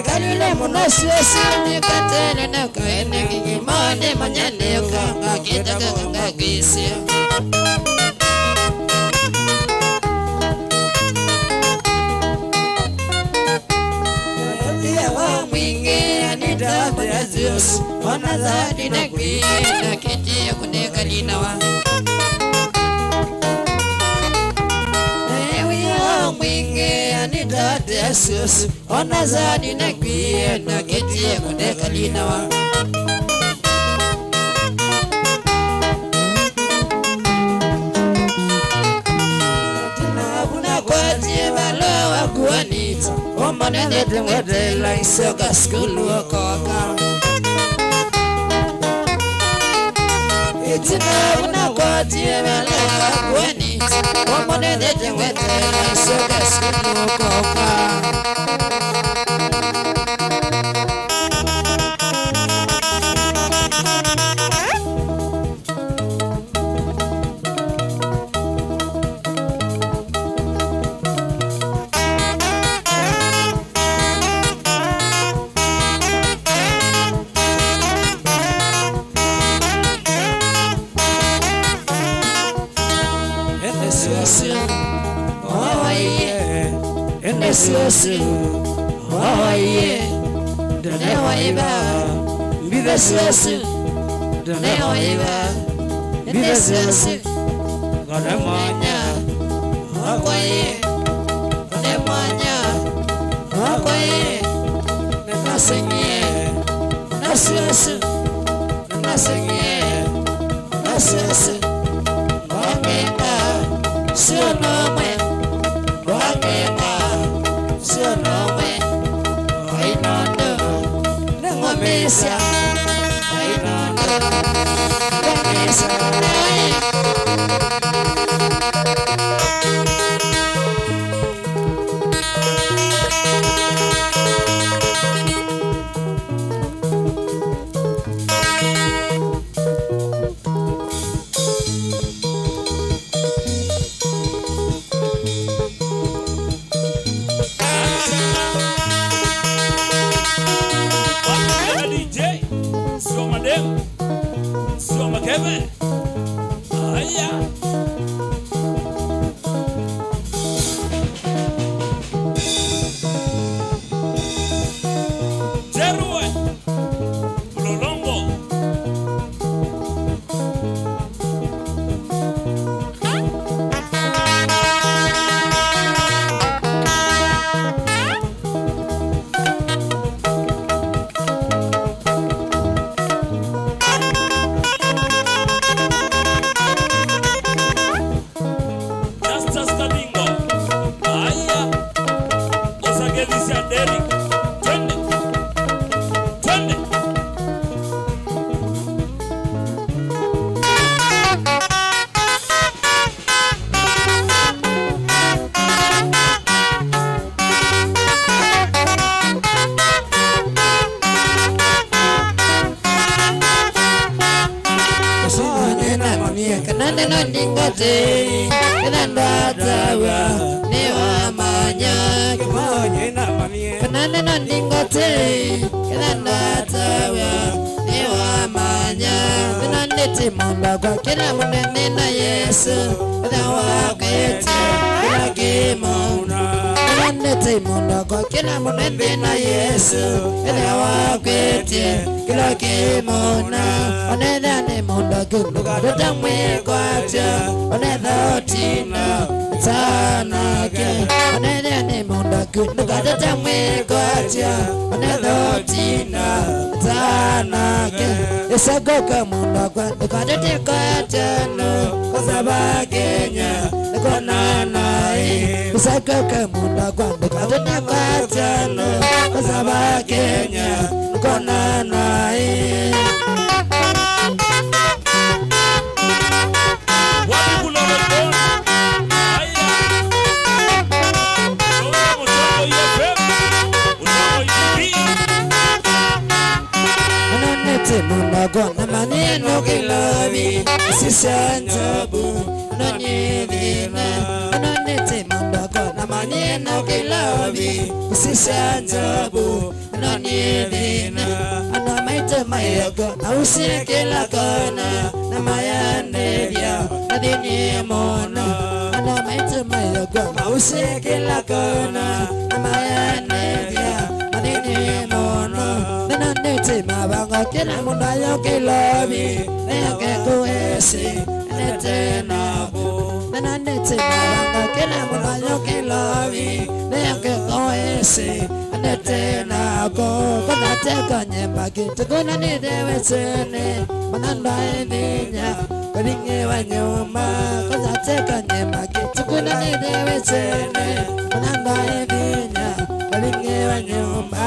Kanile monosiasi unikatene na kaine kikimoni mojanu kanga kitaka kanga kisya Mwingi nidate Yesu ona zadi na kwenda kiti kuneka linawa mwinge nidate Yesu ona zadi na kwenda kiti kuneka linawa Guanita, oh man, and then with the like circus school work on. It's enough, what you ever like Guanita, oh man, and then with the like circus school work on. Oh yeah, the never be the source. The never be the source. God a mania, oh yeah, the mania, oh yeah, the nothing here, no source, nothing here, no source. Okay, so no man. Mesa, I don't know. Mesa, Sagoka munda kwa kadete katano kozaba Kenya kona nai sagoka munda kwa kadete katano kozaba Kenya kona nai Gonna maneno kilabi sisanjabu nonyedina anonete mandaka na maneno kilabi sisanjabu nonyedina anamaita mayaga ausiekela kana na mayanevya nadini mona anamaita mayaga ausiekela kana na mayanevya nadini mona nete mabanga kila munda yo kilobi neke kuesi nete nabo nana nete mabanga kila munda yo kilobi neke kuesi nete nako kana teka nyemba kitu kuna nidewe sene mananda eninya karinge wanyoma kana teka nyemba kitu kuna nidewe sene mananda eninya karinge wanyoma.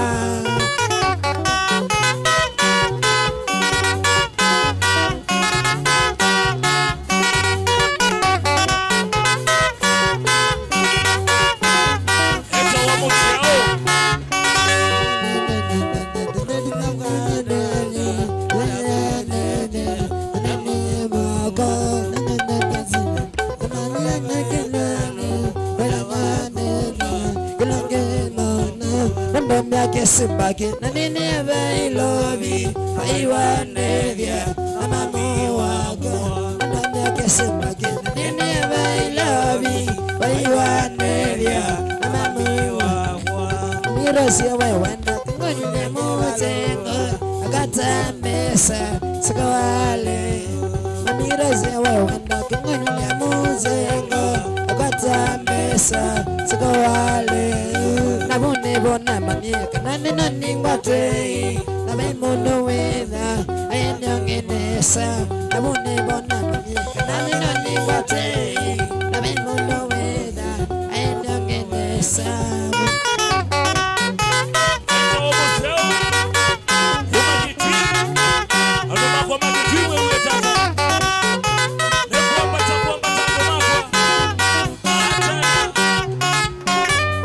Simbaki na nini bailobi haiwa nevia amami wako ndani yake simbaki na nini bailobi haiwa nevia amami wako mirasi ya wanda ngoni muzengo agata mesa sikawale mirasi ya wanda ngoni muzengo agata mesa sikawale nabone bona maniaka nane nani ngwate nabe mono wena ayenyangenesa nabone bona maniaka nane nani ngwate nabe mono wena ayenyangenesa.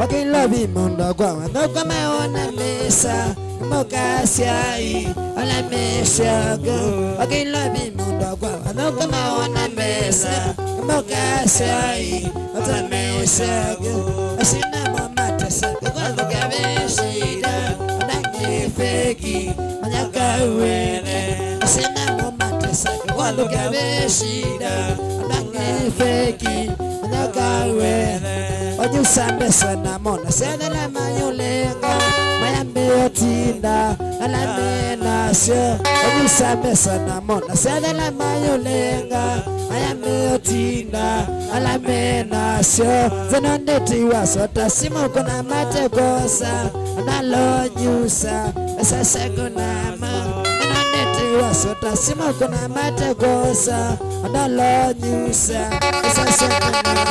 Wakilobi mundo kwa wando kama wana mesa mokasiai ala meshago. Wakilobi mundo kwa wando kama wana mesa mokasiai ala meshago. Asina mama tesa kwa luka beshida nangi feki manyaka wene. Asina mama tesa kwa luka beshida nangi feki manyaka wene. Oju sambe sana mona sena la mayulenga mayambe otinda ala mena sio. Oju sambe sana mona sena la mayulenga mayambe otinda ala mena sio. Zenondeti wasota simo kuna mate kosa nalo nyusa sasa kuna ma. Zenondeti wasota simo kuna mate kosa nalo nyusa sasa kuna ma.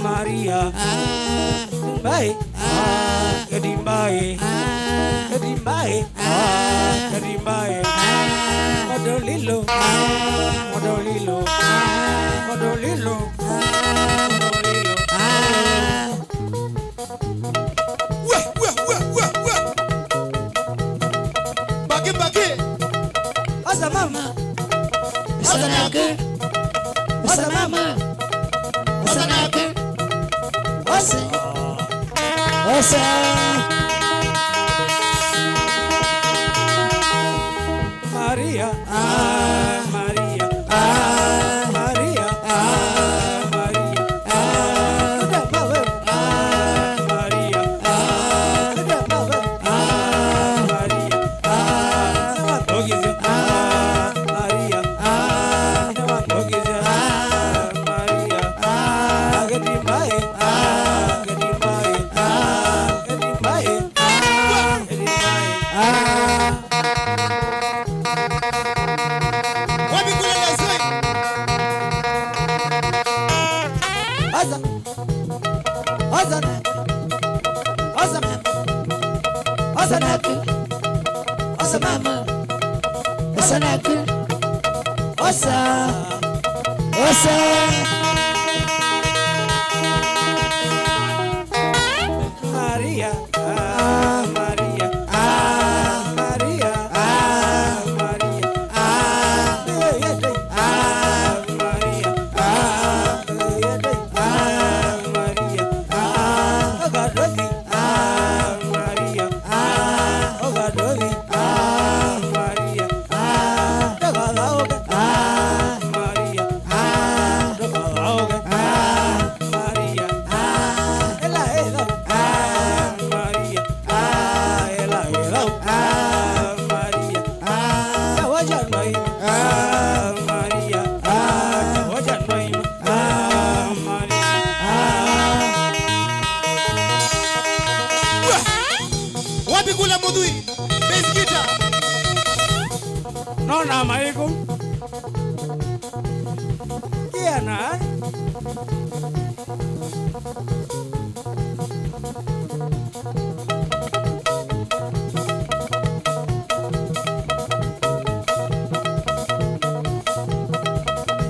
Maria, bye, Kadimbai, Kadimbai, Kadimbai, Modolilo, Modolilo, Modolilo, Bagi bagi, asa mama, asa naga, asa mama, asa naga, asa, asa. Maria, Maria, Maria,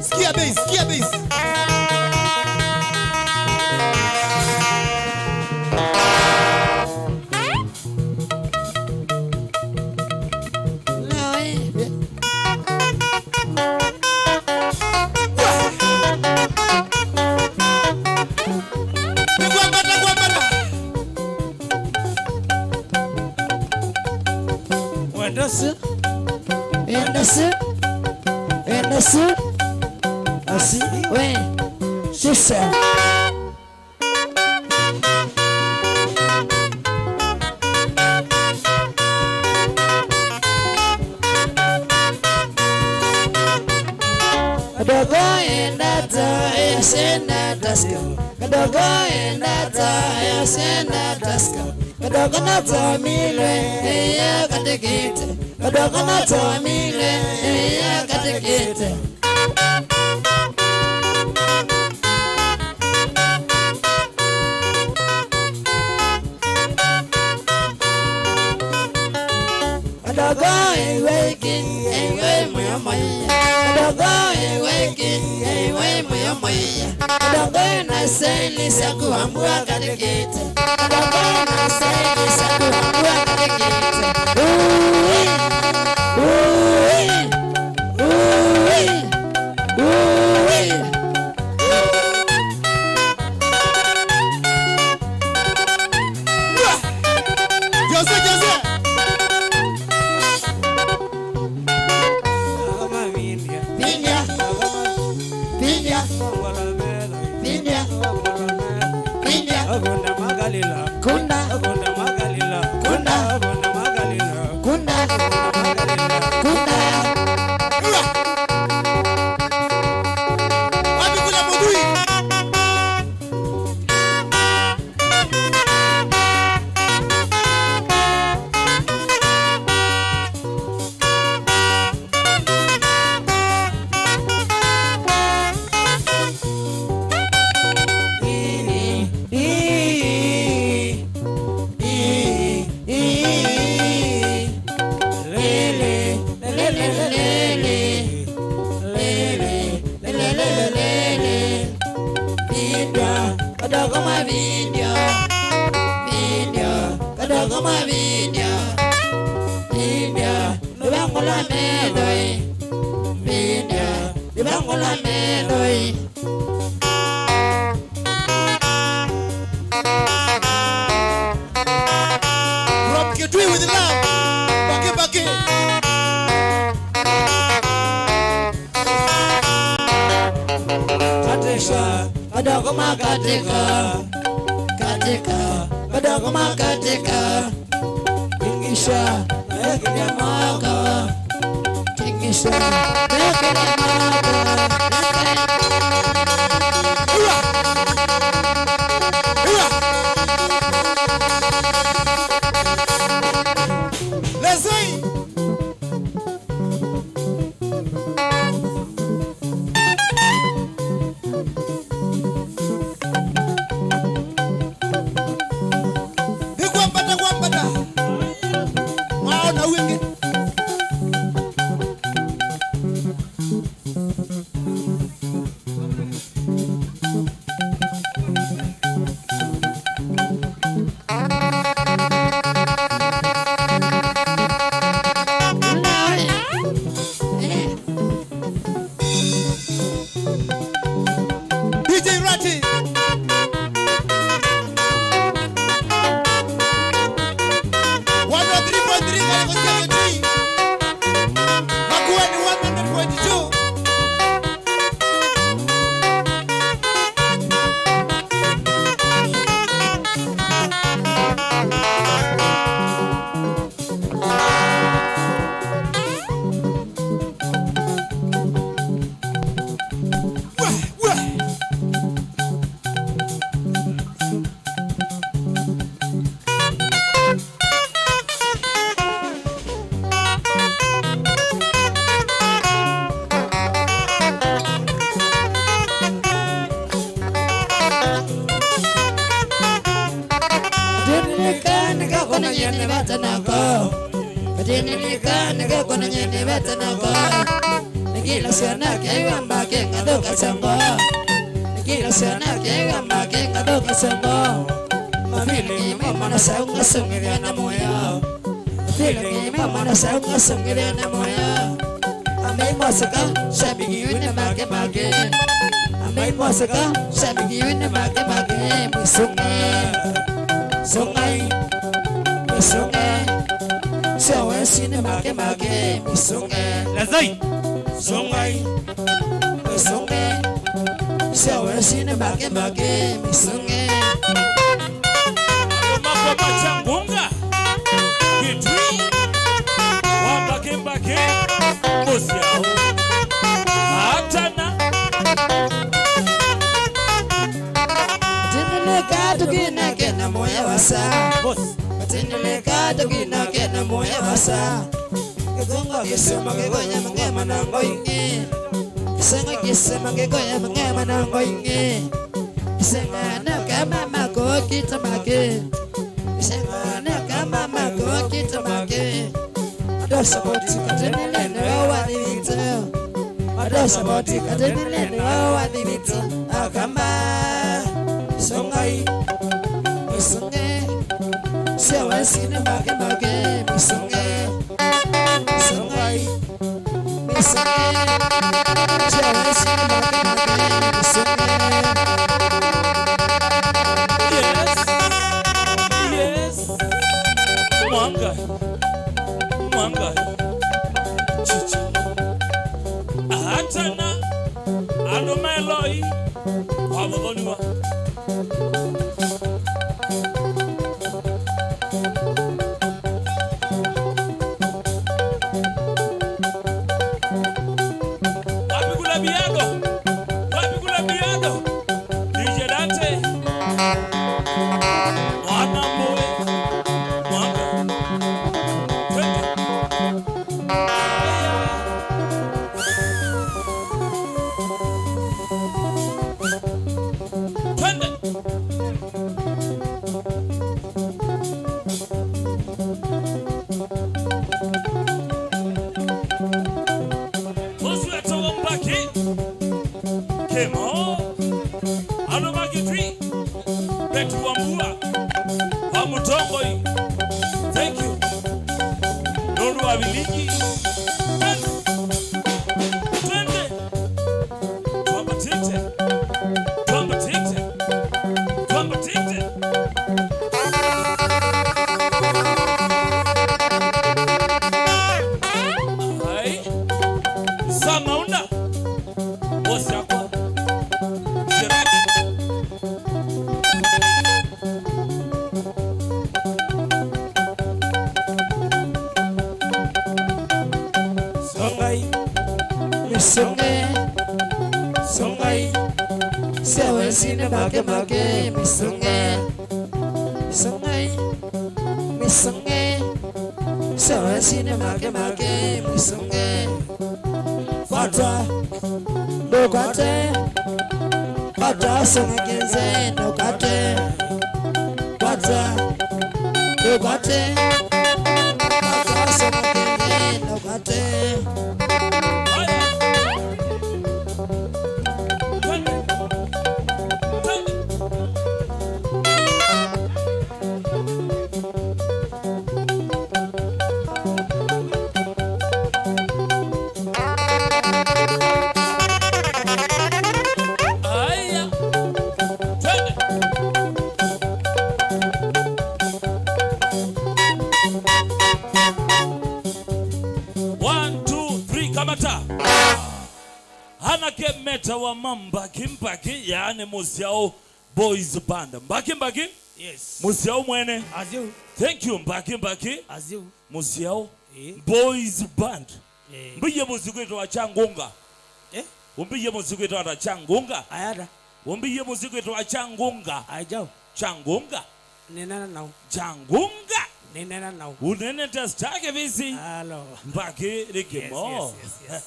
Skia base. madogo makatika, katika, madogo makatika. Tingisha, mekine maka, tingisha, mekine maka. Sangiriana moya, amai masaka, sabi giwin mage mage. Amai masaka, sabi giwin mage mage. Sungai, sungai, sawan sini mage mage. Sungai, lazai, sungai, sawan sini mage mage. Sungai, Mako machangunga, kitwi. Mbake Mosiao Atana Tinileka tukina kena moya wasa Tinileka tukina kena moya wasa Kigongo kisema kigoya mangema na ngoingi Kisenga kisema kigoya mangema na ngoingi Kisenga na kama mako kitamake Kisenga na kama mako kitamake Adosaboti katenilene wawadhibito Adosaboti katenilene wawadhibito Akamba Songai Misonge Sewa sine mbake mbake Misonge Songai Misonge Sewa sine mbake mbake Misonge Yes Mwanga Chicha Atana Anomeloi Wabodoniwa Wapigula biado DJ Dante Wanamboe Mwanga Thank you. Lord Wabiliki. Twende. Tuambatite. Hai. Samaunda. Bosi yako. Sirati. Misunge Sungai Sewe sine make make Misunge Sungai Misunge Sewe sine make make Misunge Fata Dokate Fata Sungenze Dokate Fata Dokate Fata Sungenze Dokate. Meta wa Mbaki Mbaki yani Musiao Boys Band. Mbaki Mbaki? Yes. Musiao mwene? As you. Thank you Mbaki Mbaki. As you. Musiao Boys Band. Mbiye muziki wetu wa Changunga. Umbiye muziki wetu wa Changunga. Ayada. Umbiye muziki wetu wa Changunga. Ajao. Changunga. Nenana nao. Changunga. Nenana nao. Unene testake visi. Hello. Mbaki Rikimo. Yes.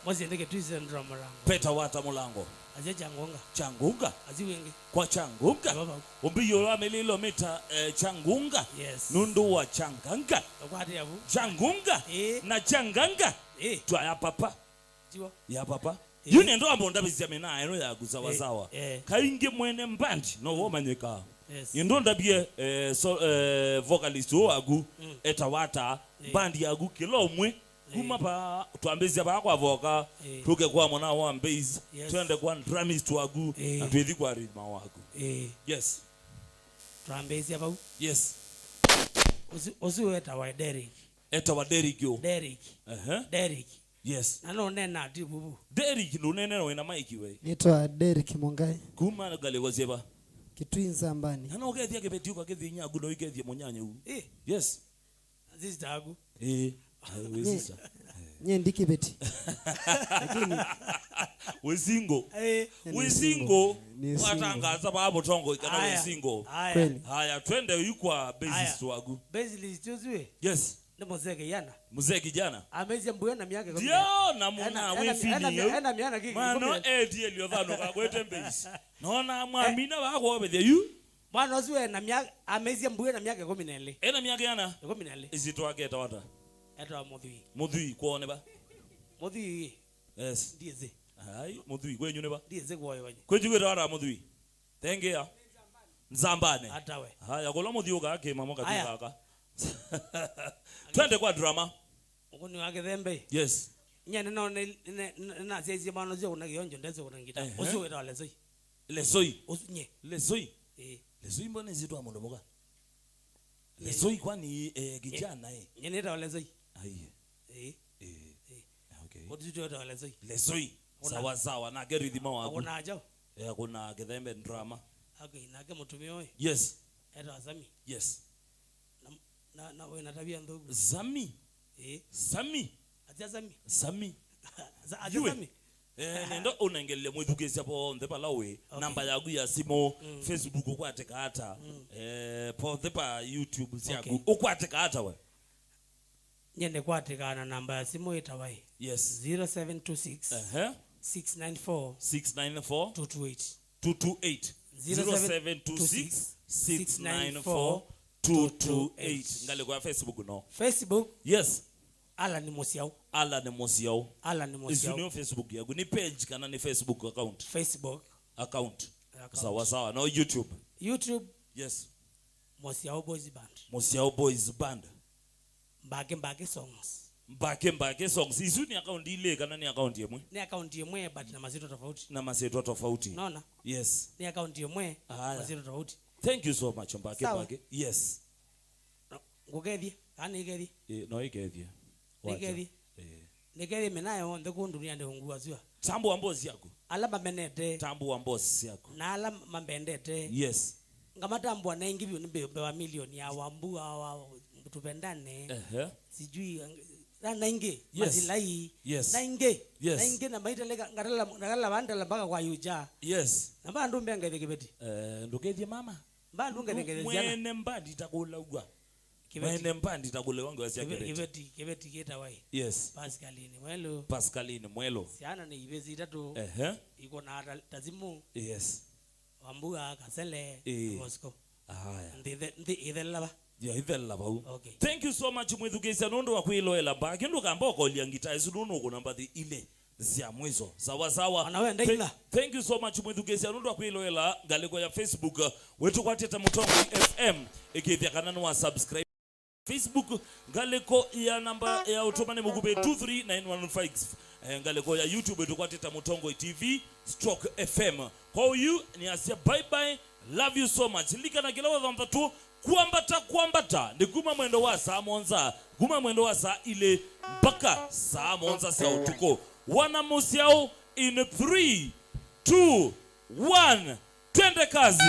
Mosi ndeke tuize ndra mulango. Peta wata mulango. Aje Changunga. Changunga. Aziwenge. Kwa Changunga. Umbiyo la melilo mita Changunga. Yes. Nundu wa Changanga. Okwati yabu. Changunga. Na Changanga. Twa ya papa. Jiwa. Ya papa. Yuni ndo ambonda bizame na eno ya guzawazawa. Kainge mwene mbandi no womanyeka. Yes. Ndo ndabie vocalist wo agu etawata bandi yagu kilomwe kuma pa tuambezia ba kwa voka tuke kwa mwana wa bass twende kwa drumist wagu atwethi kwa rhythm wagu. Yes. Tuambezia ba. Yes. Ozu etawa Derek. Etawa Derek yo. Derek. Derek. Yes. Nano nena ati bubu. Derek ndo nene no ina maiki we. Nitwa Derek Mungai. Kuma gale wazeba. Kitwinza mbani. Nana ogethia kebeti kwa kethi nyagu no igethia munyanya u. Yes. This dagu. Wezisa. Nye ndiki beti. Lakini wezingo. Wezingo. Watangaza babo tongo ikana wezingo. Haya twende yukwa basis wagu. Basis tuzwe. Yes. Ni muzeki yana. Muzeki jana. Amezi mbuyo na miaka. Dio na muna wefini yo. Ana miaka kiki. Mano elio dhano kagwete base. Nona mwamina wako obethe yu. Mwana ozuwe na miaka amezi mbuyo na miaka 14. Ena miaka yana? 14. Izitwa geta wata. Eta mudhui. Mudhui kuone ba. Mudhui. Yes. Ndieze. Hai mudhui kwenyu ne ba. Ndieze kwa wewe. Kwenyu geta wata mudhui. Tenge ya. Nzambane. Atawe. Haya kola mudhui okake mama katika. Twende kwa drama. Ngoni wake thembe. Yes. Nyane no na sezi mano zyo kuna kionjo ndezo kuna ngita. Ozo era lezoi. Lezoi. Osunye. Lezoi. Lezoi mbona zitwa mondo moga. Lezoi kwani kijana Nyane era lezoi. Ai. Okay. Ozo era lezoi. Lezoi. Sawa sawa na geri dhima wangu. Kuna ajo. Kuna gethembe drama. Okay, na ke mutumio we. Yes. Era Zami. Yes. Na wewe na tabia ndogo. Zami. Zami. Atia Zami. Zami. Atia Zami. Nendo unengele mwithukisia po ndepa lawe namba yagu ya simo Facebook ukwateka hata po ndepa YouTube siagu ukwateka hata we. Nyende kwateka na namba ya simo itawai. Yes. 0726 694 228 0726 694 228 ngale kwa Facebook no. Facebook? Yes. Alan Musiao. Alan Musiao. Alan Musiao. Isu Facebook yagu ni page kana ni Facebook account. Facebook account. Sawa sawa na YouTube. YouTube. Yes. Musiao Boys Band. Musiao Boys Band. Mbake songs. Mbake songs. Isu ni account ile kana ni account yemwe? Ni account yemwe but na maseto tofauti. Na maseto tofauti. Naona? Yes. Ni account yemwe maseto tofauti. Thank you so much Mbake. Yes. Ngogethie, kana igethie? No igethie. Igethie. Nigethie menayo ndhe kundunia nde ngua zua. Tambu wa mbozi yako. Ala mamenete. Tambu wa mbozi yako. Na ala mambendete. Yes. Ngamatambu na ingivyo nimbe wa milioni ya wambu wa tupendane. Sijui nainge Yes. masilai Yes. nainge Yes. nainge na maiteleka ngatala bandala mpaka kwa yuja Yes. na bandu mbenge kibeti Ndokeje mama? bandu ngenge Mwene mbandi takula ugwa. Mwene mbandi takule wangu asiakere. kibeti kita wai. Yes. Pascaline mwelo. Siana ni ibezi tatu. Iko na tazimu. Yes. Wambua kasele Moscow. Haya. Ndi idhelaba. Yeah, idhelaba. Okay. Thank you so much mwithukisa nondo wa kwiloela ba. Kindu kamba okoliangita izuduno ko namba the ile. Zia mwizo. Sawa sawa. Thank you so much mwithukisa nondo wa kwiloela galeko ya Facebook wetu kwateta Mutongo FM ikithia kananu wa subscribe Facebook galeko ya namba ya otomane mugube 23915 galeko ya YouTube wetu kwateta Mutongo TV /FM. How you ni asia bye bye. Love you so much. Lika na kila wadhamba tu kuambata ni guma mwendo wa saa monza guma mwendo wa saa ile mpaka saa monza saa utuko wana musiao in 3 2 1 twende kazi.